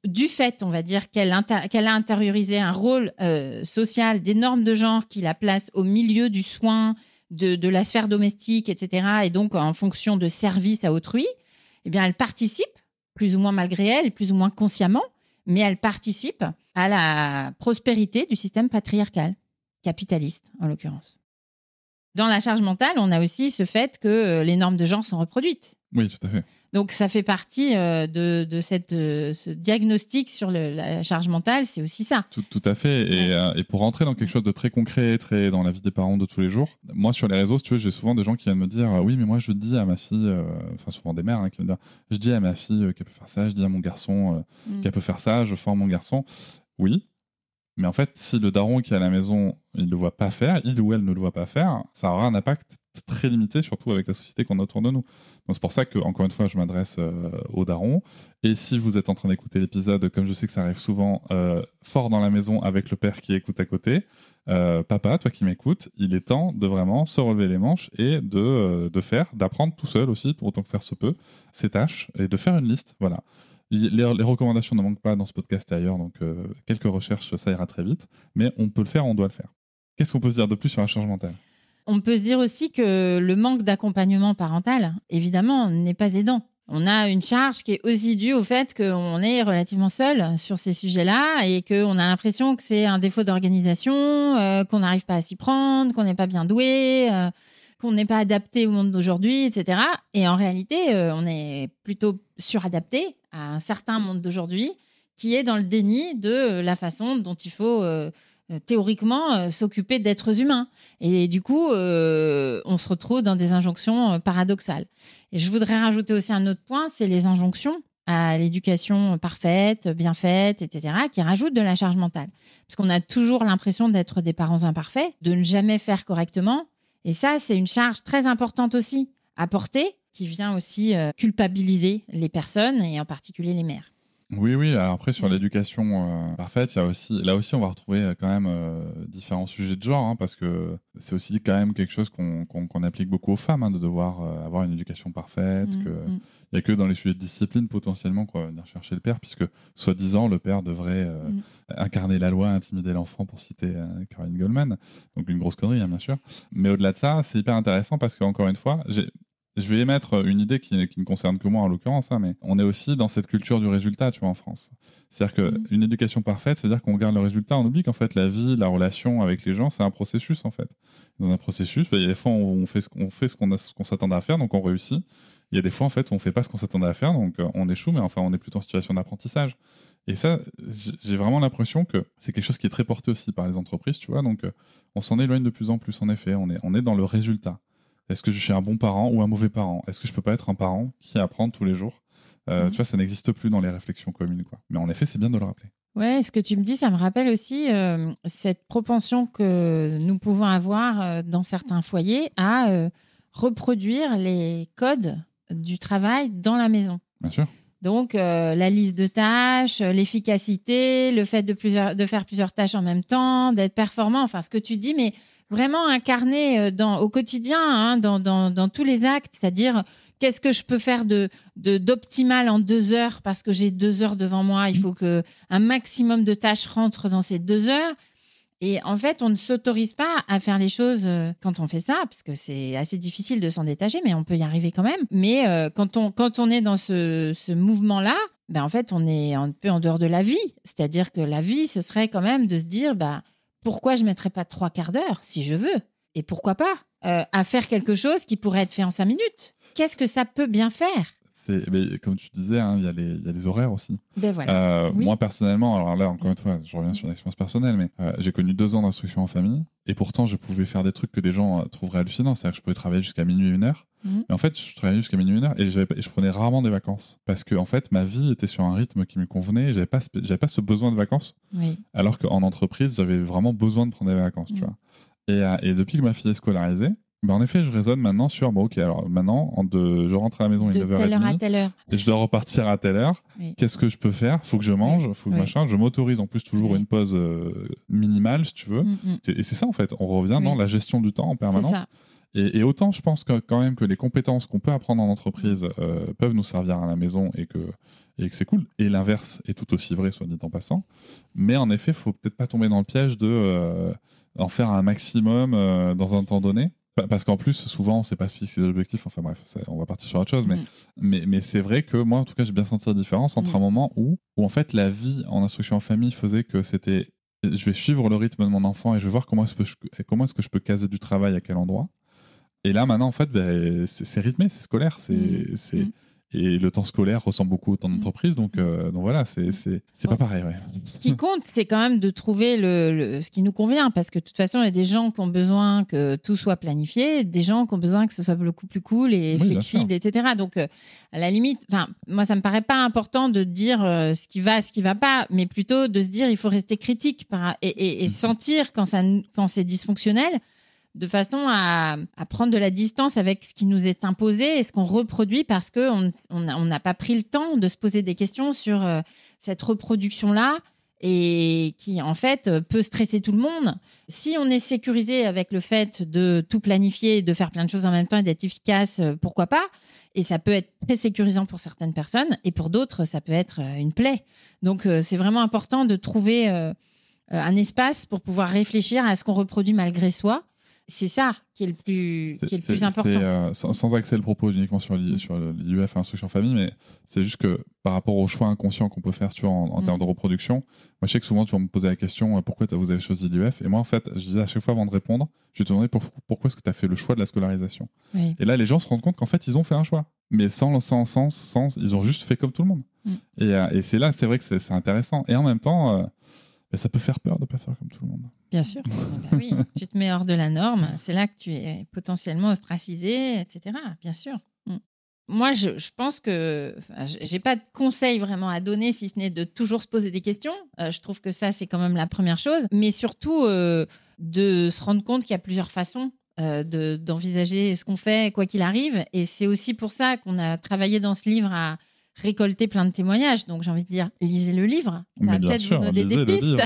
Speaker 3: du fait, on va dire, qu'elle a intériorisé un rôle social, des normes de genre qui la placent au milieu du soin, de la sphère domestique, etc., et donc en fonction de service à autrui, eh bien, elle participe, plus ou moins malgré elle, plus ou moins consciemment, mais elle participe à la prospérité du système patriarcal, capitaliste en l'occurrence. Dans la charge mentale, on a aussi ce fait que les normes de genre sont reproduites.
Speaker 2: Oui, tout à fait.
Speaker 3: Donc, ça fait partie de ce diagnostic sur la charge mentale, c'est aussi ça.
Speaker 2: Tout à fait. Et pour rentrer dans quelque chose de très concret, très dans la vie des parents de tous les jours, moi, sur les réseaux, si tu veux, j'ai souvent des gens qui viennent me dire oui, mais moi, je dis à ma fille, enfin, souvent des mères qui me disent je dis à ma fille qu'elle peut faire ça, je dis à mon garçon qu'elle peut faire ça, je forme mon garçon. Oui. Mais en fait, si le daron qui est à la maison, il ne le voit pas faire, il ou elle ne le voit pas faire, ça aura un impact très limité, surtout avec la société qu'on a autour de nous. Donc c'est pour ça que, encore une fois, je m'adresse aux darons. Et si vous êtes en train d'écouter l'épisode, comme je sais que ça arrive souvent, fort dans la maison avec le père qui écoute à côté, papa, toi qui m'écoutes, il est temps de vraiment se relever les manches et d'apprendre tout seul aussi, autant que faire se peut, ses tâches et de faire une liste. Voilà. Les recommandations ne manquent pas dans ce podcast et ailleurs, donc quelques recherches, ça ira très vite. Mais on peut le faire, on doit le faire. Qu'est-ce qu'on peut se dire de plus sur la charge mentale ?
Speaker 3: On peut se dire aussi que le manque d'accompagnement parental, évidemment, n'est pas aidant. On a une charge qui est aussi due au fait qu'on est relativement seul sur ces sujets-là et qu'on a l'impression que c'est un défaut d'organisation, qu'on n'arrive pas à s'y prendre, qu'on n'est pas bien doué, qu'on n'est pas adapté au monde d'aujourd'hui, etc. Et en réalité, on est plutôt suradapté à un certain monde d'aujourd'hui qui est dans le déni de la façon dont il faut théoriquement s'occuper d'êtres humains. Et du coup, on se retrouve dans des injonctions paradoxales. Et je voudrais rajouter aussi un autre point, c'est les injonctions à l'éducation parfaite, bien faite, etc., qui rajoutent de la charge mentale. Parce qu'on a toujours l'impression d'être des parents imparfaits, de ne jamais faire correctement. Et ça, c'est une charge très importante aussi à porter, qui vient aussi culpabiliser les personnes, et en particulier les mères.
Speaker 2: Oui. Alors après, sur l'éducation parfaite, là aussi, on va retrouver quand même différents sujets de genre, parce que c'est aussi quand même quelque chose qu'on applique beaucoup aux femmes, de devoir avoir une éducation parfaite. Il n'y a que dans les sujets de discipline, potentiellement, qu'on va venir chercher le père, puisque, soi-disant, le père devrait incarner la loi, intimider l'enfant, pour citer Caroline Goldman. Donc une grosse connerie, bien sûr. Mais au-delà de ça, c'est hyper intéressant parce qu'encore une fois, je vais émettre une idée qui ne concerne que moi en l'occurrence, mais on est aussi dans cette culture du résultat, tu vois, en France. C'est-à-dire qu'une éducation parfaite, c'est-à-dire qu'on regarde le résultat, on oublie qu'en fait la vie, la relation avec les gens, c'est un processus en fait. Dans un processus, il y a des fois on fait ce qu'on s'attendait à faire, donc on réussit. Il y a des fois en fait on fait pas ce qu'on s'attendait à faire, donc on échoue, mais enfin on est plutôt en situation d'apprentissage. Et ça, j'ai vraiment l'impression que c'est quelque chose qui est très porté aussi par les entreprises, tu vois. Donc on s'en éloigne de plus en plus. En effet, on est dans le résultat. Est-ce que je suis un bon parent ou un mauvais parent ? Est-ce que je peux pas être un parent qui apprend tous les jours ? Tu vois, ça n'existe plus dans les réflexions communes, quoi. Mais en effet, c'est bien de le rappeler.
Speaker 3: Ouais, ce que tu me dis, ça me rappelle aussi cette propension que nous pouvons avoir dans certains foyers à reproduire les codes du travail dans la maison.
Speaker 2: Bien sûr.
Speaker 3: Donc, la liste de tâches, l'efficacité, le fait de faire plusieurs tâches en même temps, d'être performant, enfin, ce que tu dis, mais vraiment incarné au quotidien, dans tous les actes, c'est-à-dire qu'est-ce que je peux faire d'optimal en 2 heures parce que j'ai 2 heures devant moi, il faut qu'un maximum de tâches rentrent dans ces 2 heures. Et en fait, on ne s'autorise pas à faire les choses quand on fait ça, parce que c'est assez difficile de s'en détacher, mais on peut y arriver quand même. Mais quand on est dans ce mouvement-là, en fait, on est un peu en dehors de la vie. C'est-à-dire que la vie, ce serait quand même de se dire... pourquoi je ne mettrais pas 3/4 d'heure, si je veux ? Et pourquoi pas à faire quelque chose qui pourrait être fait en 5 minutes ? Qu'est-ce que ça peut bien faire ?
Speaker 2: Mais comme tu disais, il y a les horaires aussi.
Speaker 3: Voilà. Oui.
Speaker 2: Moi, personnellement, alors là, encore une fois, je reviens sur une expérience personnelle, mais j'ai connu 2 ans d'instruction en famille, et pourtant, je pouvais faire des trucs que des gens trouveraient hallucinants. C'est-à-dire que je pouvais travailler jusqu'à minuit, 1h. Mais en fait, je travaillais jusqu'à minuit, 1h, et je prenais rarement des vacances. Parce que, en fait, ma vie était sur un rythme qui me convenait, et j'avais pas ce besoin de vacances.
Speaker 3: Oui.
Speaker 2: Alors qu'en entreprise, j'avais vraiment besoin de prendre des vacances, tu vois. Et depuis que ma fille est scolarisée, en effet, je raisonne maintenant sur, ok, alors maintenant, je rentre à la maison à 9h30.
Speaker 3: De telle heure à telle heure.
Speaker 2: Et je dois repartir à telle heure. Oui. Qu'est-ce que je peux faire ? Faut que je mange, faut que machin. Je m'autorise en plus toujours une pause minimale, si tu veux. Et c'est ça, en fait. On revient dans la gestion du temps en permanence. C'est ça. Et autant, je pense quand même que les compétences qu'on peut apprendre en entreprise peuvent nous servir à la maison et que c'est cool. Et l'inverse est tout aussi vrai, soit dit en passant. Mais en effet, il faut peut-être pas tomber dans le piège d'en faire un maximum dans un temps donné. Parce qu'en plus, souvent, c'est pas se fixer des objectifs. Enfin bref, on va partir sur autre chose. Mais c'est vrai que moi, en tout cas, j'ai bien senti la différence entre un moment où en fait, la vie en instruction en famille faisait que c'était... Je vais suivre le rythme de mon enfant et je vais voir comment est-ce que je peux caser du travail à quel endroit. Et là, maintenant, en fait, c'est rythmé, c'est scolaire. Et le temps scolaire ressemble beaucoup au temps d'entreprise. Donc voilà, c'est pas pareil. Ouais.
Speaker 3: Ce qui compte, c'est quand même de trouver ce qui nous convient. Parce que de toute façon, il y a des gens qui ont besoin que tout soit planifié, des gens qui ont besoin que ce soit beaucoup plus cool et flexible, etc. Donc, à la limite, moi, ça me paraît pas important de dire ce qui va pas, mais plutôt de se dire il faut rester critique et sentir quand c'est dysfonctionnel, de façon à prendre de la distance avec ce qui nous est imposé et ce qu'on reproduit parce qu'on n'a pas pris le temps de se poser des questions sur cette reproduction-là et qui, en fait, peut stresser tout le monde. Si on est sécurisé avec le fait de tout planifier, de faire plein de choses en même temps et d'être efficace, pourquoi pas ? Et ça peut être très sécurisant pour certaines personnes et pour d'autres, ça peut être une plaie. Donc, c'est vraiment important de trouver un espace pour pouvoir réfléchir à ce qu'on reproduit malgré soi. C'est ça qui est le plus important.
Speaker 2: Sans axer le propos uniquement sur l'IUF et instruction famille, mais c'est juste que par rapport aux choix inconscients qu'on peut faire en termes de reproduction, moi je sais que souvent tu vas me poser la question pourquoi vous avez choisi l'IUF, et moi en fait je disais à chaque fois avant de répondre, je vais te demander pourquoi est-ce que tu as fait le choix de la scolarisation.
Speaker 3: Oui.
Speaker 2: Et là les gens se rendent compte qu'en fait ils ont fait un choix, mais sans ils ont juste fait comme tout le monde. Et c'est là, c'est vrai que c'est intéressant, et en même temps ça peut faire peur de ne pas faire comme tout le monde.
Speaker 3: Bien sûr. Oui, tu te mets hors de la norme. C'est là que tu es potentiellement ostracisé, etc. Bien sûr. Moi, je pense que je n'ai pas de conseils vraiment à donner, si ce n'est de toujours se poser des questions. Je trouve que ça, c'est quand même la première chose. Mais surtout, de se rendre compte qu'il y a plusieurs façons d'envisager ce qu'on fait, quoi qu'il arrive. Et c'est aussi pour ça qu'on a travaillé dans ce livre à récolter plein de témoignages. Donc, j'ai envie de dire, lisez le livre. Ça va peut-être vous donner des pistes.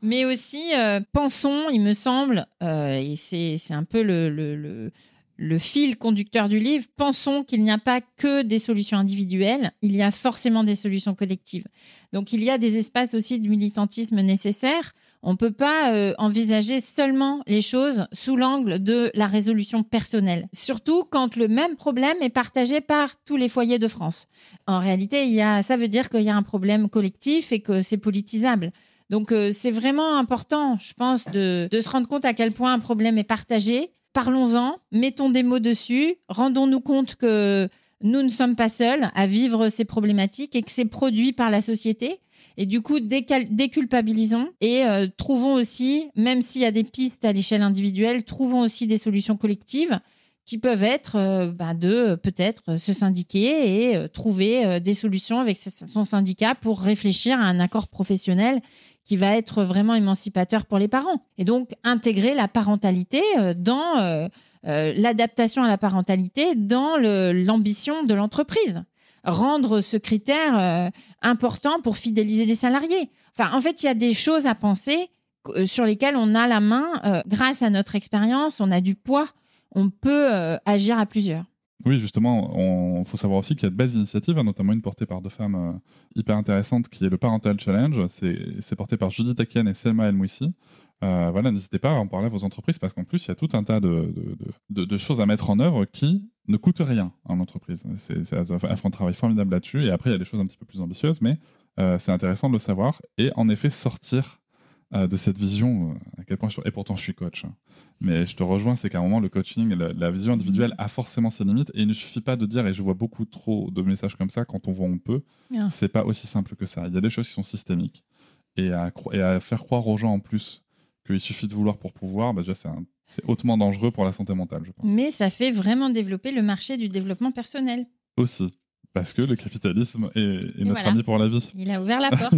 Speaker 3: Mais aussi, pensons, il me semble, et c'est un peu le fil conducteur du livre, pensons qu'il n'y a pas que des solutions individuelles, il y a forcément des solutions collectives. Donc, il y a des espaces aussi de militantisme nécessaires. On ne peut pas envisager seulement les choses sous l'angle de la résolution personnelle, surtout quand le même problème est partagé par tous les foyers de France. En réalité, ça veut dire qu'il y a un problème collectif et que c'est politisable. Donc, c'est vraiment important, je pense, de se rendre compte à quel point un problème est partagé. Parlons-en, mettons des mots dessus, rendons-nous compte que nous ne sommes pas seuls à vivre ces problématiques et que c'est produit par la société. Et du coup, déculpabilisons et trouvons aussi, même s'il y a des pistes à l'échelle individuelle, trouvons aussi des solutions collectives qui peuvent être de peut-être se syndiquer et trouver des solutions avec son syndicat pour réfléchir à un accord professionnel qui va être vraiment émancipateur pour les parents. Et donc, intégrer la parentalité dans l'adaptation à la parentalité dans l'ambition de l'entreprise. Rendre ce critère important pour fidéliser les salariés. Enfin, en fait, il y a des choses à penser sur lesquelles on a la main. Grâce à notre expérience, on a du poids. On peut agir à plusieurs.
Speaker 2: Oui, justement, il faut savoir aussi qu'il y a de belles initiatives, notamment une portée par deux femmes hyper intéressantes, qui est le Parental Challenge. C'est porté par Judith Akian et Selma El Mouissi. Voilà, n'hésitez pas à en parler à vos entreprises, parce qu'en plus, il y a tout un tas de choses à mettre en œuvre qui ne coûtent rien en entreprise. Elles font un travail formidable là-dessus. Et après, il y a des choses un petit peu plus ambitieuses, mais c'est intéressant de le savoir. Et en effet, sortir de cette vision, à quel point et pourtant je suis coach, mais je te rejoins, c'est qu'à un moment le coaching, la vision individuelle a forcément ses limites, et il ne suffit pas de dire, et je vois beaucoup trop de messages comme ça, quand on voit on peut, c'est pas aussi simple que ça. Il y a des choses qui sont systémiques, et à faire croire aux gens en plus qu'il suffit de vouloir pour pouvoir, déjà c'est hautement dangereux pour la santé mentale, je pense.
Speaker 3: Mais ça fait vraiment développer le marché du développement personnel.
Speaker 2: Aussi, parce que le capitalisme est notre ami pour la vie.
Speaker 3: Il a ouvert la porte.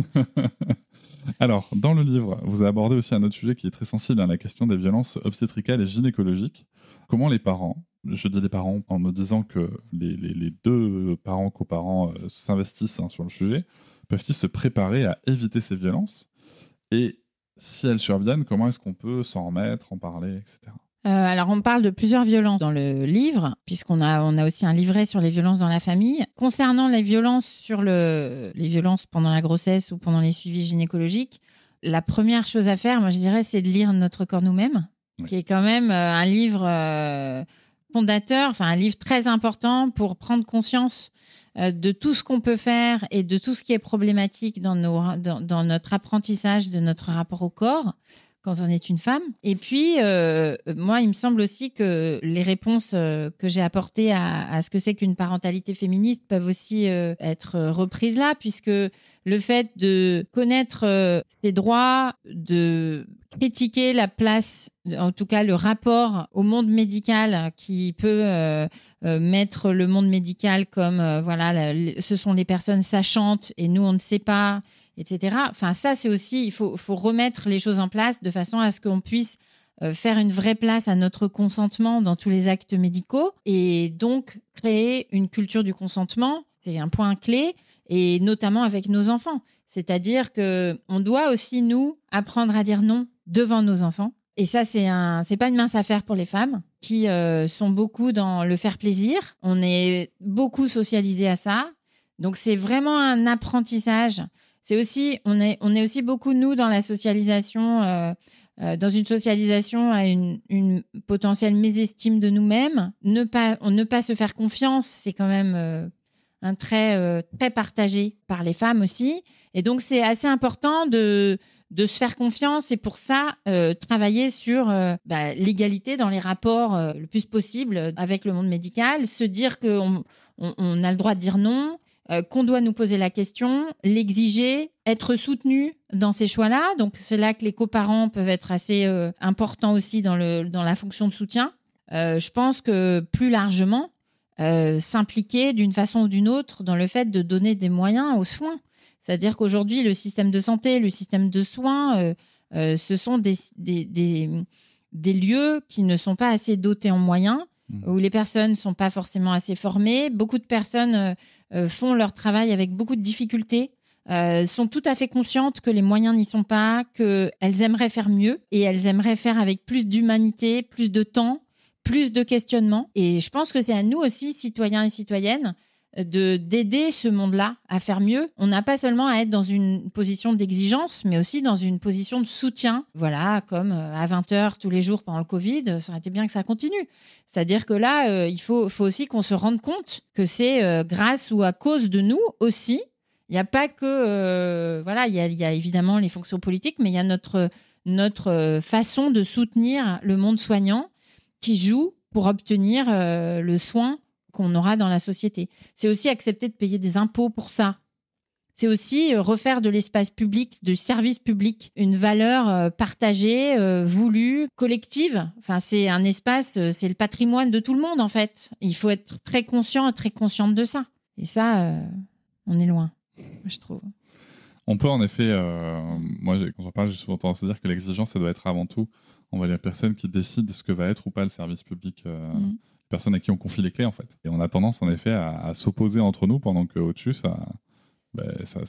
Speaker 2: Alors, dans le livre, vous abordez aussi un autre sujet qui est très sensible, la question des violences obstétricales et gynécologiques. Comment les parents, je dis les parents en me disant que les deux parents, coparents s'investissent sur le sujet, peuvent-ils se préparer à éviter ces violences? Et si elles surviennent, comment est-ce qu'on peut s'en remettre, en parler, etc.
Speaker 3: Alors, on parle de plusieurs violences dans le livre, puisqu'on a aussi un livret sur les violences dans la famille. Concernant les violences les violences pendant la grossesse ou pendant les suivis gynécologiques, la première chose à faire, moi je dirais, c'est de lire Notre corps nous-mêmes, qui est quand même un livre fondateur, enfin un livre très important pour prendre conscience de tout ce qu'on peut faire et de tout ce qui est problématique dans notre apprentissage de notre rapport au corps. quand on est une femme. Et puis, moi, il me semble aussi que les réponses que j'ai apportées à ce que c'est qu'une parentalité féministe peuvent aussi être reprises là, puisque le fait de connaître ses droits, de critiquer la place, en tout cas le rapport au monde médical qui peut mettre le monde médical comme ce sont les personnes sachantes et nous on ne sait pas, etc. Enfin ça c'est aussi, il faut remettre les choses en place de façon à ce qu'on puisse faire une vraie place à notre consentement dans tous les actes médicaux et donc créer une culture du consentement, c'est un point clé, et notamment avec nos enfants. C'est-à-dire qu'on doit aussi, nous, apprendre à dire non devant nos enfants. Et ça, c'est pas une mince affaire pour les femmes qui sont beaucoup dans le faire plaisir. On est beaucoup socialisés à ça. Donc, c'est vraiment un apprentissage. C'est aussi, on est aussi beaucoup, nous, dans la socialisation, dans une socialisation à une potentielle mésestime de nous-mêmes. Ne pas se faire confiance, c'est quand même un trait très partagé par les femmes aussi. Et donc, c'est assez important de se faire confiance et pour ça, travailler sur l'égalité dans les rapports le plus possible avec le monde médical, se dire qu'on a le droit de dire non, qu'on doit nous poser la question, l'exiger, être soutenu dans ces choix-là. Donc, c'est là que les coparents peuvent être assez importants aussi dans la fonction de soutien. Je pense que plus largement, s'impliquer d'une façon ou d'une autre dans le fait de donner des moyens aux soins. C'est-à-dire qu'aujourd'hui, le système de santé, le système de soins, ce sont des lieux qui ne sont pas assez dotés en moyens, où les personnes ne sont pas forcément assez formées. Beaucoup de personnes font leur travail avec beaucoup de difficultés, sont tout à fait conscientes que les moyens n'y sont pas, qu'elles aimeraient faire mieux et elles aimeraient faire avec plus d'humanité, plus de temps, plus de questionnements. Et je pense que c'est à nous aussi, citoyens et citoyennes, d'aider ce monde-là à faire mieux. On n'a pas seulement à être dans une position d'exigence, mais aussi dans une position de soutien. Voilà, comme à 20h tous les jours pendant le Covid, ça aurait été bien que ça continue. C'est-à-dire que là, il faut aussi qu'on se rende compte que c'est grâce ou à cause de nous aussi. Il n'y a pas que... il y a évidemment les fonctions politiques, mais il y a notre façon de soutenir le monde soignant qui joue pour obtenir le soin qu'on aura dans la société. C'est aussi accepter de payer des impôts pour ça. C'est aussi refaire de l'espace public, du service public, une valeur partagée, voulue, collective. Enfin, c'est un espace, c'est le patrimoine de tout le monde, en fait. Il faut être très conscient et très consciente de ça. Et ça, on est loin, je trouve.
Speaker 2: On peut en effet, moi quand j'en parle, j'ai souvent tendance à dire que l'exigence, ça doit être avant tout envers les personnes qui décident de ce que va être ou pas le service public, personnes à qui on confie les clés en fait. Et on a tendance en effet à s'opposer entre nous pendant qu'au-dessus, ça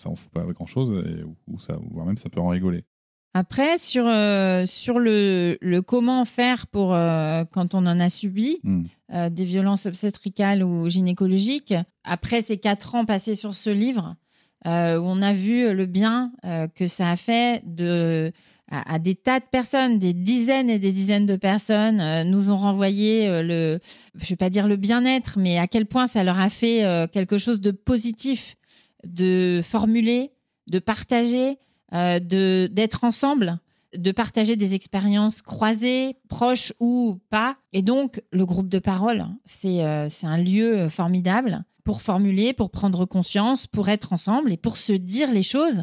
Speaker 2: en fout pas grand-chose, voire même ça peut en rigoler.
Speaker 3: Après, sur le comment faire pour quand on en a subi des violences obstétricales ou gynécologiques, après ces 4 ans passés sur ce livre, où on a vu le bien que ça a fait à des tas de personnes, des dizaines et des dizaines de personnes nous ont renvoyé je vais pas dire le bien-être, mais à quel point ça leur a fait quelque chose de positif, de formuler, de partager, d'être ensemble, de partager des expériences croisées, proches ou pas. Et donc, le groupe de parole, c'est un lieu formidable pour formuler, pour prendre conscience, pour être ensemble et pour se dire les choses,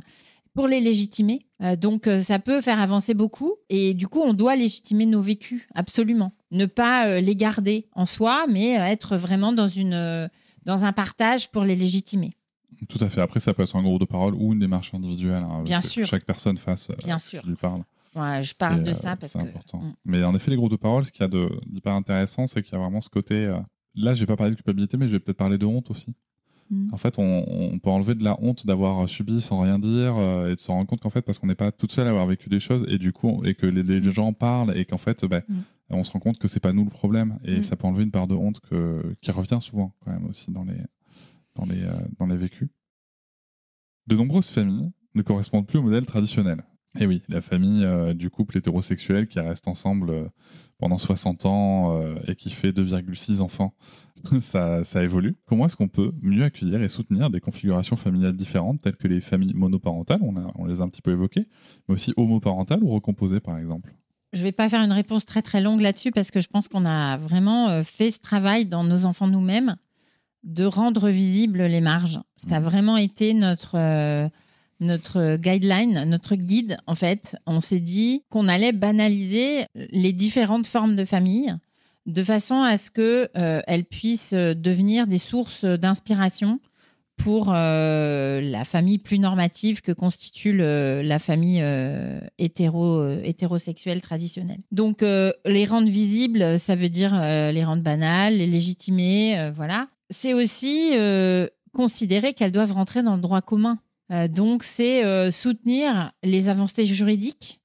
Speaker 3: pour les légitimer. Donc, ça peut faire avancer beaucoup. Et du coup, on doit légitimer nos vécus, absolument. Ne pas les garder en soi, mais être vraiment dans un partage pour les légitimer.
Speaker 2: Tout à fait. Après, ça peut être un groupe de parole ou une démarche individuelle.
Speaker 3: Bien sûr.
Speaker 2: Chaque personne fasse
Speaker 3: Bien
Speaker 2: ce
Speaker 3: sûr.
Speaker 2: qui lui parle.
Speaker 3: Ouais, je parle de ça parce que...
Speaker 2: c'est important. Mais en effet, les groupes de parole, ce qu'il y a d'hyper intéressant, c'est qu'il y a vraiment ce côté... Là, je vais pas parler de culpabilité, mais je vais peut-être parler de honte aussi. En fait, on peut enlever de la honte d'avoir subi sans rien dire et de se rendre compte qu'en fait, parce qu'on n'est pas toute seule à avoir vécu des choses et du coup, et que les gens parlent et qu'en fait, on se rend compte que c'est pas nous le problème et ça peut enlever une part de honte qui revient souvent quand même aussi dans les vécus. De nombreuses familles ne correspondent plus au modèle traditionnel. Et oui, la famille du couple hétérosexuel qui reste ensemble pendant 60 ans et qui fait 2,6 enfants. ça évolue. Comment est-ce qu'on peut mieux accueillir et soutenir des configurations familiales différentes, telles que les familles monoparentales, on les a un petit peu évoquées, mais aussi homoparentales ou recomposées, par exemple?
Speaker 3: Je ne vais pas faire une réponse très très longue là-dessus parce que je pense qu'on a vraiment fait ce travail dans nos enfants nous-mêmes de rendre visibles les marges. Ça a vraiment été notre guideline, notre guide en fait. On s'est dit qu'on allait banaliser les différentes formes de famille de façon à ce qu'elles puissent devenir des sources d'inspiration pour la famille plus normative que constitue la famille hétérosexuelle traditionnelle. Donc, les rendre visibles, ça veut dire les rendre banales, les légitimer, voilà. C'est aussi considérer qu'elles doivent rentrer dans le droit commun. Donc, c'est soutenir les avancées juridiques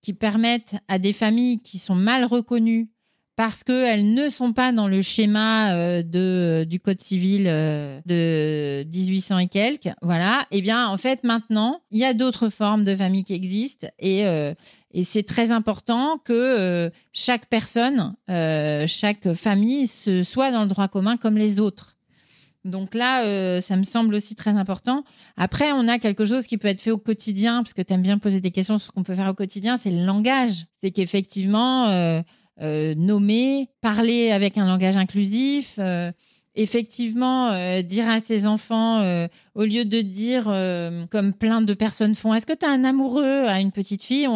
Speaker 3: qui permettent à des familles qui sont mal reconnues parce qu'elles ne sont pas dans le schéma du Code civil de 1800 et quelques, voilà. Eh bien, en fait, maintenant, il y a d'autres formes de familles qui existent et c'est très important que chaque personne, chaque famille soit dans le droit commun comme les autres. Donc là, ça me semble aussi très important. Après, on a quelque chose qui peut être fait au quotidien, parce que tu aimes bien poser des questions sur ce qu'on peut faire au quotidien, c'est le langage. C'est qu'effectivement... nommer, parler avec un langage inclusif, effectivement dire à ses enfants, au lieu de dire comme plein de personnes font, est-ce que tu as un amoureux à une petite fille,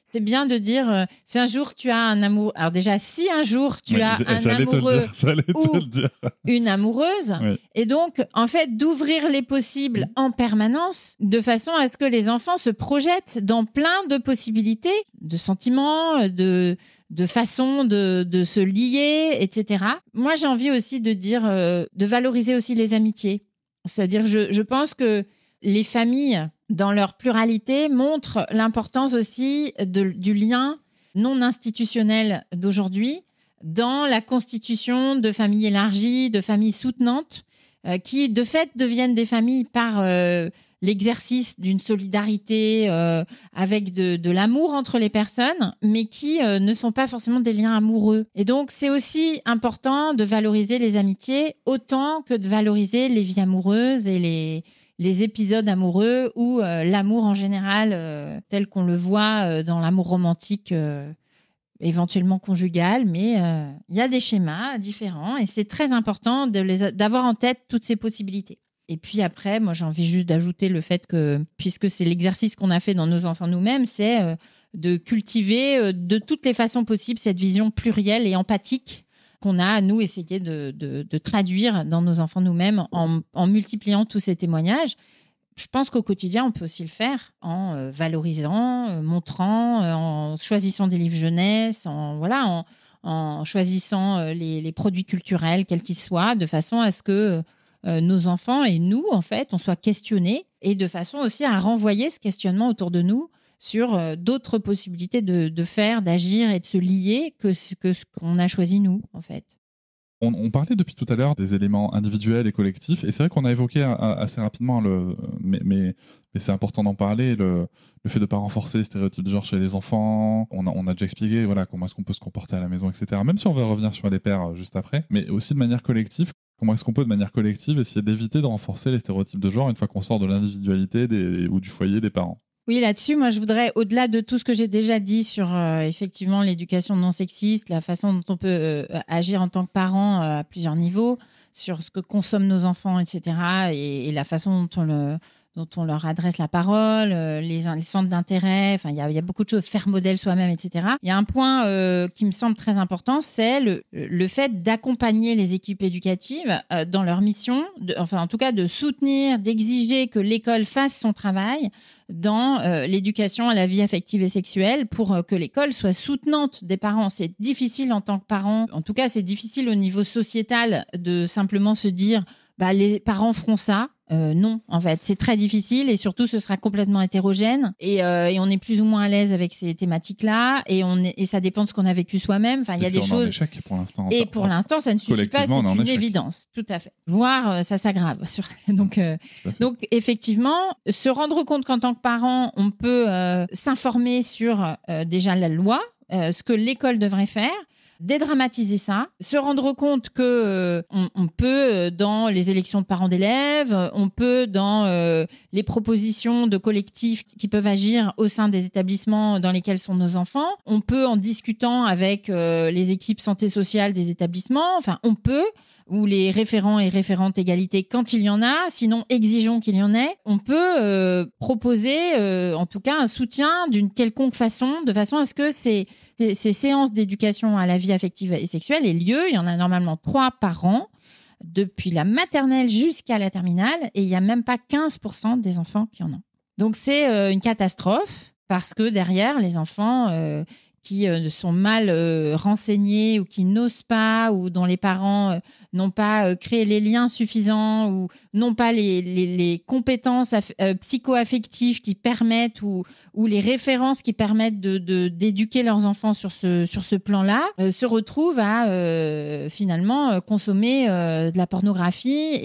Speaker 3: c'est bien de dire si un jour tu as un amoureux. Alors déjà, si un jour tu as un amoureux ou une amoureuse, oui. Et donc en fait d'ouvrir les possibles en permanence de façon à ce que les enfants se projettent dans plein de possibilités, de sentiments, de façon de se lier, etc. Moi, j'ai envie aussi de dire, de valoriser aussi les amitiés. C'est-à-dire, je pense que les familles, dans leur pluralité, montrent l'importance aussi du lien non institutionnel d'aujourd'hui dans la constitution de familles élargies, de familles soutenantes, qui, de fait, deviennent des familles par... l'exercice d'une solidarité avec de l'amour entre les personnes, mais qui ne sont pas forcément des liens amoureux. Et donc, c'est aussi important de valoriser les amitiés autant que de valoriser les vies amoureuses et les épisodes amoureux ou l'amour en général, tel qu'on le voit dans l'amour romantique éventuellement conjugal, mais il y a des schémas différents et c'est très important d'avoir en tête toutes ces possibilités. Et puis après, moi, j'ai envie juste d'ajouter le fait que, puisque c'est l'exercice qu'on a fait dans nos enfants nous-mêmes, c'est de cultiver de toutes les façons possibles cette vision plurielle et empathique qu'on a, nous, essayé de traduire dans nos enfants nous-mêmes en multipliant tous ces témoignages. Je pense qu'au quotidien, on peut aussi le faire en valorisant, montrant, en choisissant des livres jeunesse, en choisissant les produits culturels, quels qu'ils soient, de façon à ce que nos enfants et nous, en fait, on soit questionnés et de façon aussi à renvoyer ce questionnement autour de nous sur d'autres possibilités de faire, d'agir et de se lier que ce qu'on a choisi nous, en fait.
Speaker 2: On parlait depuis tout à l'heure des éléments individuels et collectifs, et c'est vrai qu'on a évoqué assez rapidement, mais c'est important d'en parler, le fait de ne pas renforcer les stéréotypes de genre chez les enfants. On a déjà expliqué comment est-ce qu'on peut se comporter à la maison, etc. Même si on va revenir sur les pères juste après, mais aussi de manière collective. Comment est-ce qu'on peut, de manière collective, essayer d'éviter de renforcer les stéréotypes de genre une fois qu'on sort de l'individualité ou du foyer des parents?
Speaker 3: Oui, là-dessus, moi, je voudrais, au-delà de tout ce que j'ai déjà dit sur effectivement l'éducation non sexiste, la façon dont on peut agir en tant que parent à plusieurs niveaux, sur ce que consomment nos enfants, etc., et la façon dont on leur adresse la parole, les centres d'intérêt, enfin, il y a beaucoup de choses, faire modèle soi-même, etc. Il y a un point qui me semble très important, c'est le fait d'accompagner les équipes éducatives dans leur mission, en tout cas de soutenir, d'exiger que l'école fasse son travail dans l'éducation à la vie affective et sexuelle pour que l'école soit soutenante des parents. C'est difficile en tant que parent, en tout cas c'est difficile au niveau sociétal de simplement se dire les parents feront ça. Non, en fait, c'est très difficile et surtout, ce sera complètement hétérogène et on est plus ou moins à l'aise avec ces thématiques-là et ça dépend de ce qu'on a vécu soi-même. Enfin, il y a des choses.
Speaker 2: On est en échec pour l'instant.
Speaker 3: Et pour l'instant, ça ne suffit pas, c'est une évidence, tout à fait. Voire, ça s'aggrave. Donc, effectivement, se rendre compte qu'en tant que parent, on peut s'informer sur déjà la loi, ce que l'école devrait faire. Dédramatiser ça, se rendre compte que on peut dans les élections de parents d'élèves, on peut dans les propositions de collectifs qui peuvent agir au sein des établissements dans lesquels sont nos enfants, on peut en discutant avec les équipes santé sociale des établissements, enfin on peut, ou les référents et référentes égalité quand il y en a, sinon exigeons qu'il y en ait, on peut proposer en tout cas un soutien d'une quelconque façon, de façon à ce que ces séances d'éducation à la vie affective et sexuelle aient lieu. Il y en a normalement 3 par an, depuis la maternelle jusqu'à la terminale, et il n'y a même pas 15% des enfants qui en ont. Donc c'est une catastrophe, parce que derrière, les enfants qui sont mal renseignés ou qui n'osent pas ou dont les parents n'ont pas créé les liens suffisants ou n'ont pas les compétences psycho-affectives qui permettent ou les références qui permettent d'éduquer leurs enfants sur ce plan-là, se retrouvent à finalement consommer de la pornographie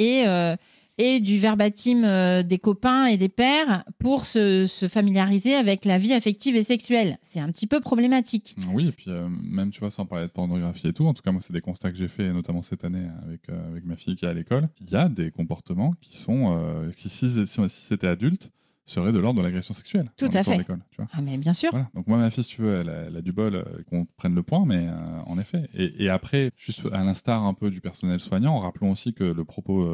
Speaker 3: et du verbatim des copains et des pères pour se familiariser avec la vie affective et sexuelle. C'est un petit peu problématique.
Speaker 2: Oui, et puis même, tu vois, sans parler de pornographie et tout, en tout cas, moi, c'est des constats que j'ai faits, notamment cette année avec ma fille qui est à l'école. Il y a des comportements qui sont, qui si c'était adulte, seraient de l'ordre de l'agression sexuelle.
Speaker 3: Tout à fait.
Speaker 2: Tu vois.
Speaker 3: Ah, mais bien sûr.
Speaker 2: Voilà. Donc moi, ma fille, si tu veux, elle a du bol qu'on prenne le point, mais en effet. Et après, juste à l'instar un peu du personnel soignant, rappelons aussi que le propos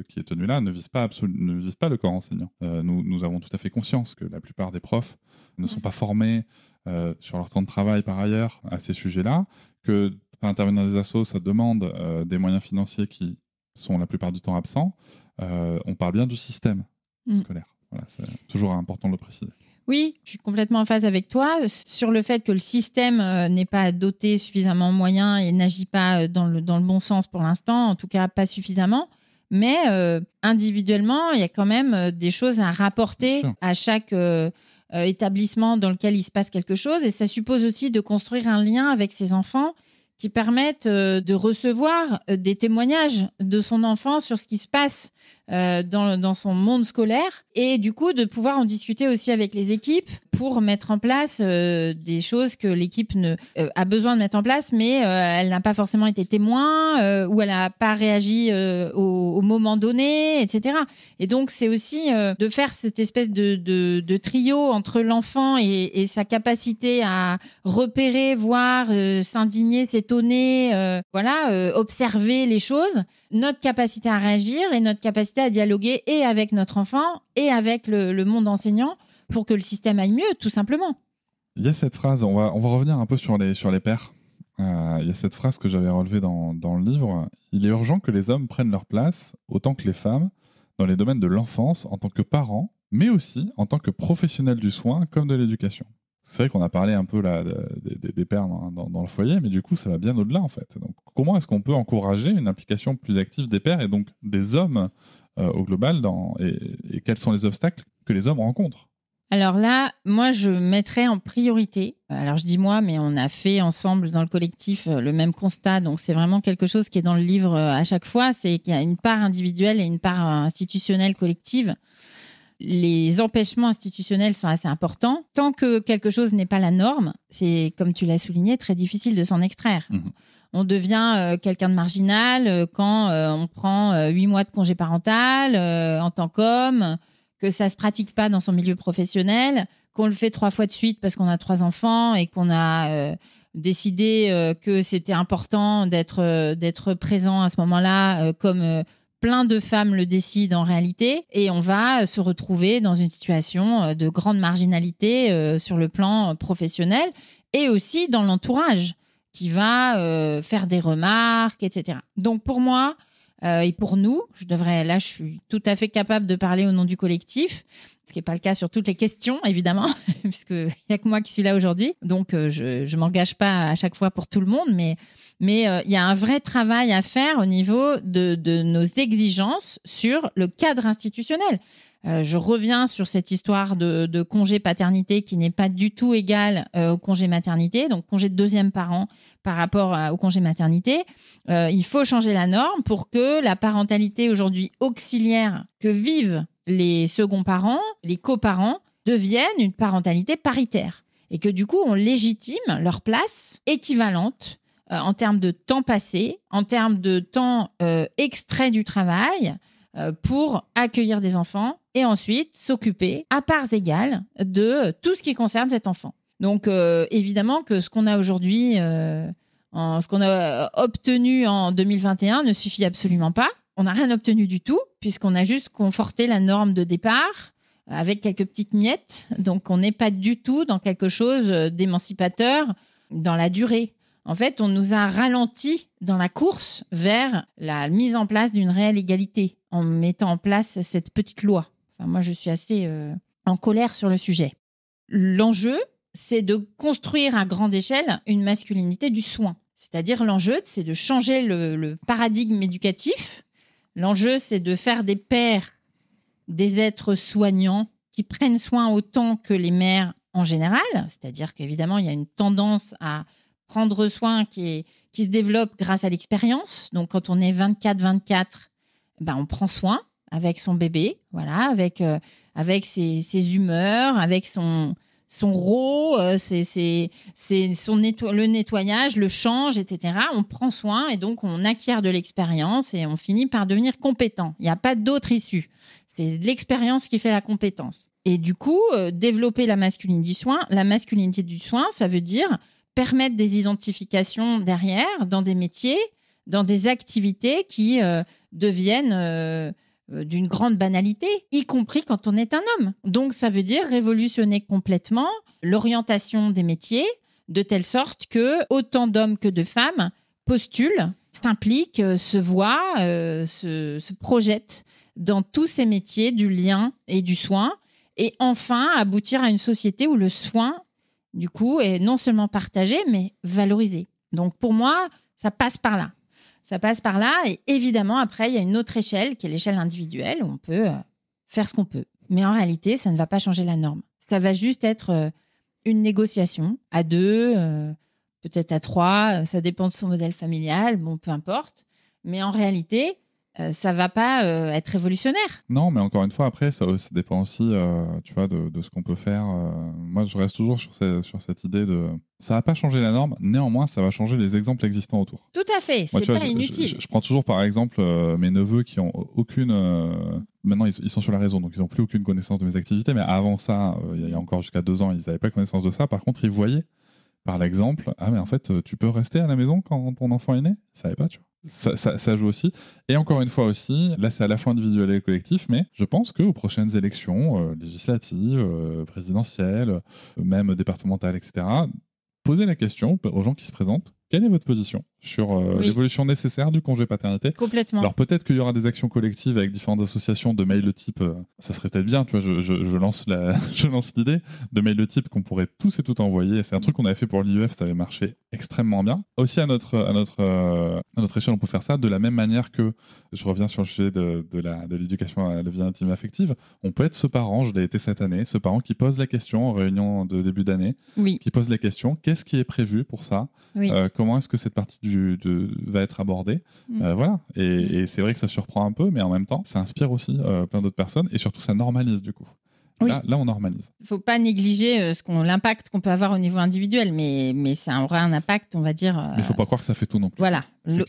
Speaker 2: qui est tenu là ne vise pas le corps enseignant. Nous avons tout à fait conscience que la plupart des profs ne sont pas formés sur leur temps de travail par ailleurs à ces sujets-là, que intervenir dans des assos, ça demande des moyens financiers qui sont la plupart du temps absents. On parle bien du système scolaire. Voilà, c'est toujours important de le préciser.
Speaker 3: Oui, je suis complètement en phase avec toi sur le fait que le système n'est pas doté suffisamment de moyens et n'agit pas dans le bon sens pour l'instant, en tout cas pas suffisamment. Mais individuellement, il y a quand même des choses à rapporter à chaque établissement dans lequel il se passe quelque chose. Et ça suppose aussi de construire un lien avec ses enfants qui permettent de recevoir des témoignages de son enfant sur ce qui se passe dans son monde scolaire et du coup de pouvoir en discuter aussi avec les équipes pour mettre en place des choses que l'équipe a besoin de mettre en place, mais elle n'a pas forcément été témoin ou elle n'a pas réagi au moment donné, etc. Et donc, c'est aussi de faire cette espèce de trio entre l'enfant et sa capacité à repérer, voir, s'indigner, s'étonner, observer les choses, notre capacité à réagir et notre capacité à dialoguer et avec notre enfant et avec le monde enseignant pour que le système aille mieux, tout simplement.
Speaker 2: Il y a cette phrase, on va revenir un peu sur les pères. Il y a cette phrase que j'avais relevée dans le livre. Il est urgent que les hommes prennent leur place, autant que les femmes, dans les domaines de l'enfance, en tant que parents, mais aussi en tant que professionnels du soin comme de l'éducation. C'est vrai qu'on a parlé un peu là, des pères dans le foyer, mais du coup, ça va bien au-delà, en fait. Donc, comment est-ce qu'on peut encourager une implication plus active des pères et donc des hommes au global et quels sont les obstacles que les hommes rencontrent?
Speaker 3: Alors là, moi, je mettrais en priorité, alors je dis moi, mais on a fait ensemble dans le collectif le même constat, donc c'est vraiment quelque chose qui est dans le livre à chaque fois, c'est qu'il y a une part individuelle et une part institutionnelle collective. Les empêchements institutionnels sont assez importants. Tant que quelque chose n'est pas la norme, c'est, comme tu l'as souligné, très difficile de s'en extraire. Mmh. On devient quelqu'un de marginal quand on prend 8 mois de congé parental en tant qu'homme, que ça ne se pratique pas dans son milieu professionnel, qu'on le fait 3 fois de suite parce qu'on a 3 enfants et qu'on a décidé que c'était important d'être présent à ce moment-là comme... plein de femmes le décident en réalité et on va se retrouver dans une situation de grande marginalité sur le plan professionnel et aussi dans l'entourage qui va faire des remarques, etc. Donc pour moi, Et pour nous, je suis tout à fait capable de parler au nom du collectif, ce qui n'est pas le cas sur toutes les questions, évidemment, puisqu'il n'y a que moi qui suis là aujourd'hui. Donc, je ne m'engage pas à chaque fois pour tout le monde, mais il y a un vrai travail à faire au niveau de nos exigences sur le cadre institutionnel. Je reviens sur cette histoire de congé paternité qui n'est pas du tout égal au congé maternité, donc congé de deuxième parent par rapport au congé maternité. Il faut changer la norme pour que la parentalité aujourd'hui auxiliaire que vivent les seconds parents, les coparents, devienne une parentalité paritaire et que du coup on légitime leur place équivalente en termes de temps passé, en termes de temps extrait du travail pour accueillir des enfants et ensuite s'occuper à parts égales de tout ce qui concerne cet enfant. Donc évidemment que ce qu'on a aujourd'hui, ce qu'on a obtenu en 2021 ne suffit absolument pas. On n'a rien obtenu du tout puisqu'on a juste conforté la norme de départ avec quelques petites miettes. Donc on n'est pas du tout dans quelque chose d'émancipateur dans la durée. En fait, on nous a ralenti dans la course vers la mise en place d'une réelle égalité en mettant en place cette petite loi. Enfin, moi, je suis assez en colère sur le sujet. L'enjeu, c'est de construire à grande échelle une masculinité du soin. C'est-à-dire, l'enjeu, c'est de changer le paradigme éducatif. L'enjeu, c'est de faire des pères des êtres soignants qui prennent soin autant que les mères en général. C'est-à-dire qu'évidemment, il y a une tendance à prendre soin qui se développe grâce à l'expérience. Donc, quand on est 24-24, on prend soin avec son bébé, voilà, avec ses humeurs, avec son rot, le nettoyage, le change, etc. On prend soin et donc on acquiert de l'expérience et on finit par devenir compétent. Il n'y a pas d'autre issue. C'est l'expérience qui fait la compétence. Et du coup, développer la masculinité du soin, ça veut dire permettre des identifications derrière, dans des métiers, dans des activités qui deviennent d'une grande banalité, y compris quand on est un homme. Donc, ça veut dire révolutionner complètement l'orientation des métiers, de telle sorte que autant d'hommes que de femmes postulent, s'impliquent, se voient, se projettent dans tous ces métiers du lien et du soin, et enfin aboutir à une société où le soin du coup, est non seulement partagé, mais valorisé. Donc, pour moi, ça passe par là. Ça passe par là. Et évidemment, après, il y a une autre échelle, qui est l'échelle individuelle, où on peut faire ce qu'on peut. Mais en réalité, ça ne va pas changer la norme. Ça va juste être une négociation à 2, peut-être à 3. Ça dépend de son modèle familial. Bon, peu importe. Mais en réalité, ça va pas être révolutionnaire.
Speaker 2: Non, mais encore une fois, après, ça dépend aussi, tu vois, de ce qu'on peut faire. Moi, je reste toujours sur cette idée de... Ça va pas changer la norme, néanmoins, ça va changer les exemples existants autour.
Speaker 3: Tout à fait, c'est pas inutile.
Speaker 2: Je prends toujours, par exemple, mes neveux qui ont aucune... Maintenant, ils sont sur la raison, donc ils n'ont plus aucune connaissance de mes activités, mais avant ça, il y a encore jusqu'à 2 ans, ils n'avaient pas connaissance de ça. Par contre, ils voyaient, par l'exemple, ah, mais en fait, tu peux rester à la maison quand ton enfant est né ? Ils ne savaient pas, tu vois. Ça joue aussi. Et encore une fois aussi, là c'est à la fois individuel et collectif, mais je pense qu'aux prochaines élections législatives, présidentielles, même départementales, etc., posez la question aux gens qui se présentent, quelle est votre position sur l'évolution nécessaire du congé paternité ?
Speaker 3: Complètement.
Speaker 2: Alors peut-être qu'il y aura des actions collectives avec différentes associations de mails de type, ça serait peut-être bien, tu vois, je lance l'idée de mails de type qu'on pourrait tous et toutes envoyer. C'est un truc qu'on avait fait pour l'IEF, ça avait marché extrêmement bien. Aussi à notre échelle, on peut faire ça de la même manière que, je reviens sur le sujet de l'éducation à la vie intime et affective, on peut être ce parent, je l'ai été cette année, ce parent qui pose la question en réunion de début d'année, qui pose la question, qu'est-ce qui est prévu pour ça ? Comment est-ce que cette partie va être abordée, voilà. Et c'est vrai que ça surprend un peu, mais en même temps, ça inspire aussi plein d'autres personnes et surtout ça normalise du coup. Oui. Là, on normalise.
Speaker 3: Il ne faut pas négliger l'impact qu'on peut avoir au niveau individuel, mais ça aura un impact, on va dire...
Speaker 2: Mais il ne faut pas croire que ça fait tout non plus.
Speaker 3: Voilà.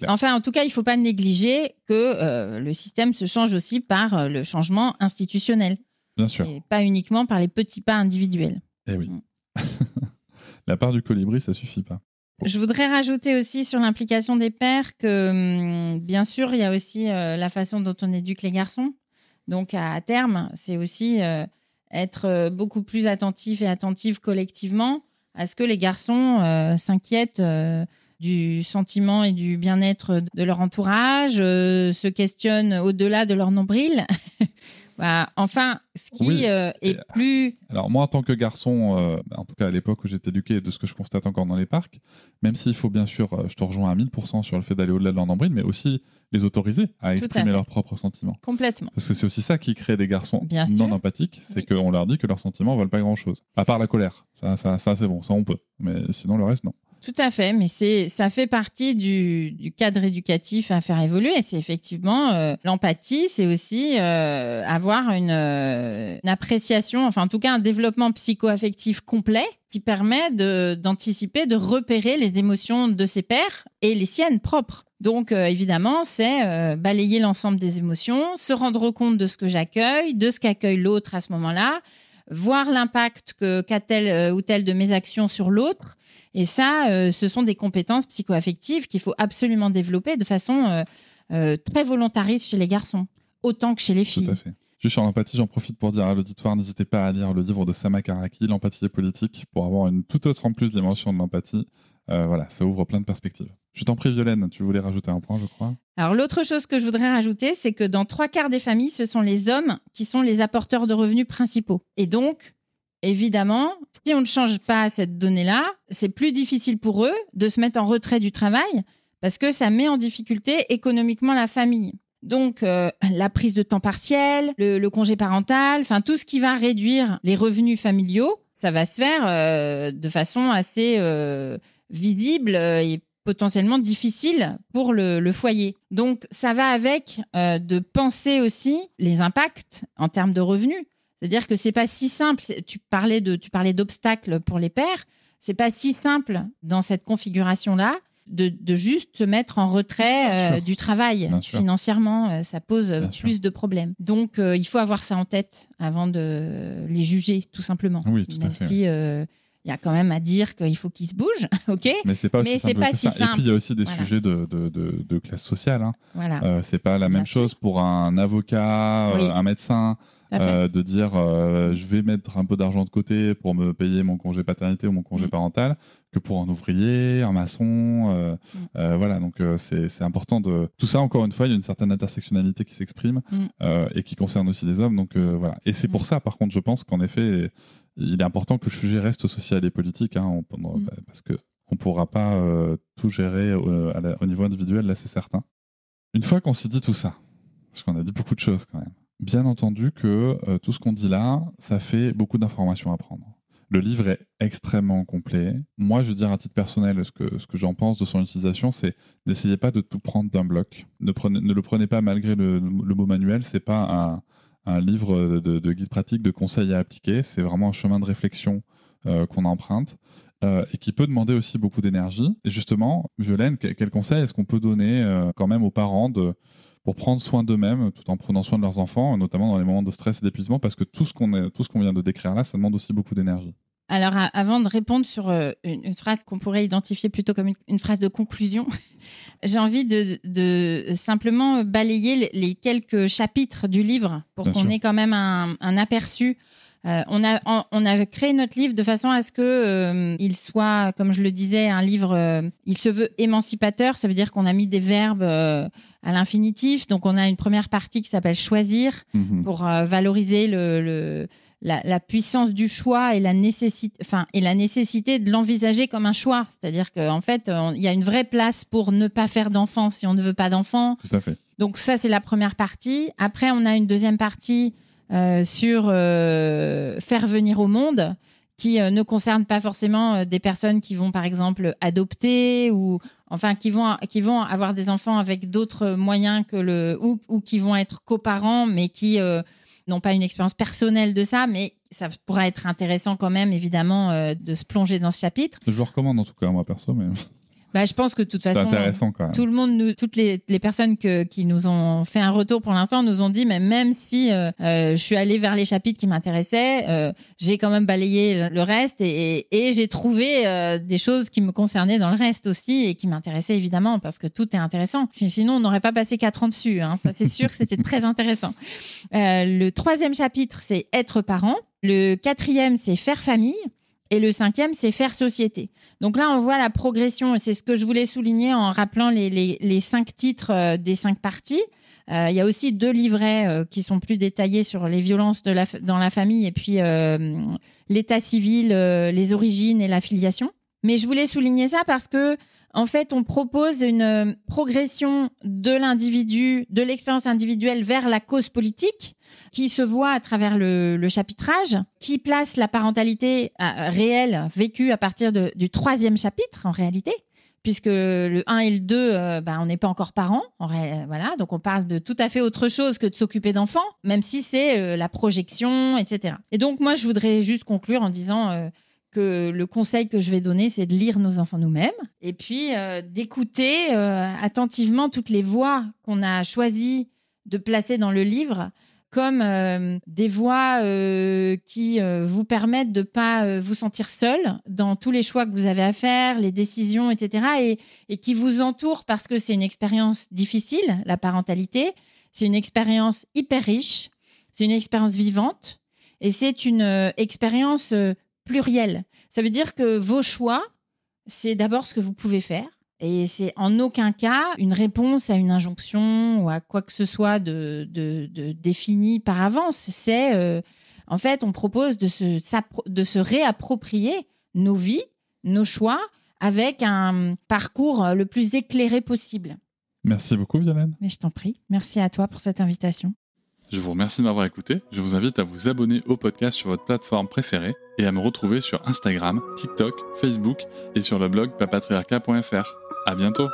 Speaker 3: Enfin, en tout cas, il ne faut pas négliger que le système se change aussi par le changement institutionnel.
Speaker 2: Bien sûr.
Speaker 3: Et pas uniquement par les petits pas individuels.
Speaker 2: Eh oui. La part du colibri, ça ne suffit pas.
Speaker 3: Je voudrais rajouter aussi sur l'implication des pères que, bien sûr, il y a aussi la façon dont on éduque les garçons. Donc, à terme, c'est aussi être beaucoup plus attentif et attentive collectivement à ce que les garçons s'inquiètent du sentiment et du bien-être de leur entourage, se questionnent au-delà de leur nombril. Enfin, ce qui est plus...
Speaker 2: Alors moi, en tant que garçon, en tout cas à l'époque où j'étais éduqué et de ce que je constate encore dans les parcs, même s'il faut bien sûr, je te rejoins à 1000% sur le fait d'aller au-delà de leur nombril, mais aussi les autoriser à exprimer leurs propres sentiments.
Speaker 3: Complètement.
Speaker 2: Parce que c'est aussi ça qui crée des garçons
Speaker 3: bien
Speaker 2: non
Speaker 3: sûr.
Speaker 2: empathiques, c'est qu'on leur dit que leurs sentiments ne valent pas grand-chose. À part la colère, ça c'est bon, ça on peut, mais sinon le reste non.
Speaker 3: Tout à fait, mais ça fait partie du cadre éducatif à faire évoluer. C'est effectivement l'empathie, c'est aussi avoir une appréciation, enfin en tout cas un développement psycho-affectif complet qui permet d'anticiper, de repérer les émotions de ses pairs et les siennes propres. Donc évidemment, c'est balayer l'ensemble des émotions, se rendre compte de ce que j'accueille, de ce qu'accueille l'autre à ce moment-là, voir l'impact qu'a telle ou telle de mes actions sur l'autre. Et ça, ce sont des compétences psycho-affectives qu'il faut absolument développer de façon très volontariste chez les garçons, autant que chez les filles.
Speaker 2: Tout à fait. Juste sur l'empathie, j'en profite pour dire à l'auditoire, n'hésitez pas à lire le livre de Sama Karaki, L'empathie est politique, pour avoir une toute autre en plus dimension de l'empathie. Voilà, ça ouvre plein de perspectives. Je t'en prie, Violaine, tu voulais rajouter un point, je crois.
Speaker 3: Alors, l'autre chose que je voudrais rajouter, c'est que dans 3/4 des familles, ce sont les hommes qui sont les apporteurs de revenus principaux. Et donc, évidemment, si on ne change pas cette donnée-là, c'est plus difficile pour eux de se mettre en retrait du travail parce que ça met en difficulté économiquement la famille. Donc, la prise de temps partiel, le congé parental, enfin tout ce qui va réduire les revenus familiaux, ça va se faire de façon assez visible et potentiellement difficile pour le foyer. Donc, ça va avec de penser aussi les impacts en termes de revenus. C'est-à-dire que c'est pas si simple. Tu parlais d'obstacles pour les pères. C'est pas si simple dans cette configuration-là de juste se mettre en retrait du travail financièrement. Ça pose plus de problèmes. Donc, il faut avoir ça en tête avant de les juger, tout simplement.
Speaker 2: Oui, tout à fait.
Speaker 3: Même si il y a quand même à dire qu'il faut qu'ils se bougent, ok.
Speaker 2: Mais c'est pas aussi simple que ça. Et puis il y a aussi des sujets de classe sociale. Hein.
Speaker 3: Voilà.
Speaker 2: C'est pas la même chose pour un avocat, un médecin. De dire je vais mettre un peu d'argent de côté pour me payer mon congé paternité ou mon congé parental que pour un ouvrier, un maçon. Voilà, donc c'est important de... Tout ça, encore une fois, il y a une certaine intersectionnalité qui s'exprime et qui concerne aussi les hommes. Donc voilà. Et c'est pour ça, par contre, je pense qu'en effet, il est important que le sujet reste social et politique, hein, parce qu'on ne pourra pas tout gérer au niveau individuel, là c'est certain. Une fois qu'on s'est dit tout ça, parce qu'on a dit beaucoup de choses quand même, bien entendu que tout ce qu'on dit là, ça fait beaucoup d'informations à prendre. Le livre est extrêmement complet. Moi, je veux dire à titre personnel, ce que j'en pense de son utilisation, c'est n'essayez pas de tout prendre d'un bloc. Ne le prenez pas malgré le mot manuel. C'est pas un livre de guide pratique, de conseils à appliquer. C'est vraiment un chemin de réflexion qu'on emprunte et qui peut demander aussi beaucoup d'énergie. Et justement, Violaine, quel conseil est-ce qu'on peut donner quand même aux parents pour prendre soin d'eux-mêmes tout en prenant soin de leurs enfants, notamment dans les moments de stress et d'épuisement, parce que tout ce qu'on vient de décrire là, ça demande aussi beaucoup d'énergie.
Speaker 3: Alors, avant de répondre sur une phrase qu'on pourrait identifier plutôt comme une phrase de conclusion, j'ai envie de simplement balayer les quelques chapitres du livre pour qu'on ait quand même un aperçu. On a créé notre livre de façon à ce que il soit, comme je le disais, un livre. Il se veut émancipateur. Ça veut dire qu'on a mis des verbes à l'infinitif. Donc, on a une première partie qui s'appelle choisir pour valoriser la puissance du choix et la nécessité de l'envisager comme un choix. C'est-à-dire qu'en fait, il y a une vraie place pour ne pas faire d'enfant si on ne veut pas d'enfant.
Speaker 2: Tout à fait.
Speaker 3: Donc, ça, c'est la première partie. Après, on a une deuxième partie sur faire venir au monde, qui ne concerne pas forcément des personnes qui vont, par exemple, adopter ou enfin qui vont avoir des enfants avec d'autres moyens que ou qui vont être coparents, mais qui n'ont pas une expérience personnelle de ça, mais ça pourra être intéressant quand même, évidemment, de se plonger dans ce chapitre.
Speaker 2: Je le recommande en tout cas, moi perso, mais...
Speaker 3: Je pense que de toute façon, tout le monde, toutes les personnes qui nous ont fait un retour pour l'instant nous ont dit, mais même si je suis allée vers les chapitres qui m'intéressaient, j'ai quand même balayé le reste et j'ai trouvé des choses qui me concernaient dans le reste aussi et qui m'intéressaient évidemment parce que tout est intéressant. Sinon, on n'aurait pas passé 4 ans dessus. Hein. Ça, c'est sûr que c'était très intéressant. Le 3e chapitre, c'est être parent. Le 4e, c'est faire famille. Et le 5e, c'est faire société. Donc là, on voit la progression, et c'est ce que je voulais souligner en rappelant les 5 titres des 5 parties. Il y a aussi 2 livrets qui sont plus détaillés sur les violences dans la famille et puis l'état civil, les origines et la filiation. Mais je voulais souligner ça parce que, en fait, on propose une progression de l'individu, de l'expérience individuelle vers la cause politique, qui se voit à travers le chapitrage, qui place la parentalité réelle, vécue à partir du 3e chapitre, en réalité, puisque le 1 et le 2, on n'est pas encore parents. Voilà, donc on parle de tout à fait autre chose que de s'occuper d'enfants, même si c'est la projection, etc. Et donc, moi, je voudrais juste conclure en disant que le conseil que je vais donner, c'est de lire Nos enfants nous-mêmes et puis d'écouter attentivement toutes les voix qu'on a choisi de placer dans le livre comme des voix qui vous permettent de ne pas vous sentir seul dans tous les choix que vous avez à faire, les décisions, etc. Et qui vous entourent parce que c'est une expérience difficile, la parentalité. C'est une expérience hyper riche, c'est une expérience vivante et c'est une expérience plurielle. Ça veut dire que vos choix, c'est d'abord ce que vous pouvez faire. Et c'est en aucun cas une réponse à une injonction ou à quoi que ce soit de défini par avance. C'est, en fait, on propose de se réapproprier nos vies, nos choix, avec un parcours le plus éclairé possible.
Speaker 2: Merci beaucoup, Violaine.
Speaker 3: Mais je t'en prie. Merci à toi pour cette invitation.
Speaker 2: Je vous remercie de m'avoir écouté. Je vous invite à vous abonner au podcast sur votre plateforme préférée et à me retrouver sur Instagram, TikTok, Facebook et sur le blog papatriarcat.fr. À bientôt.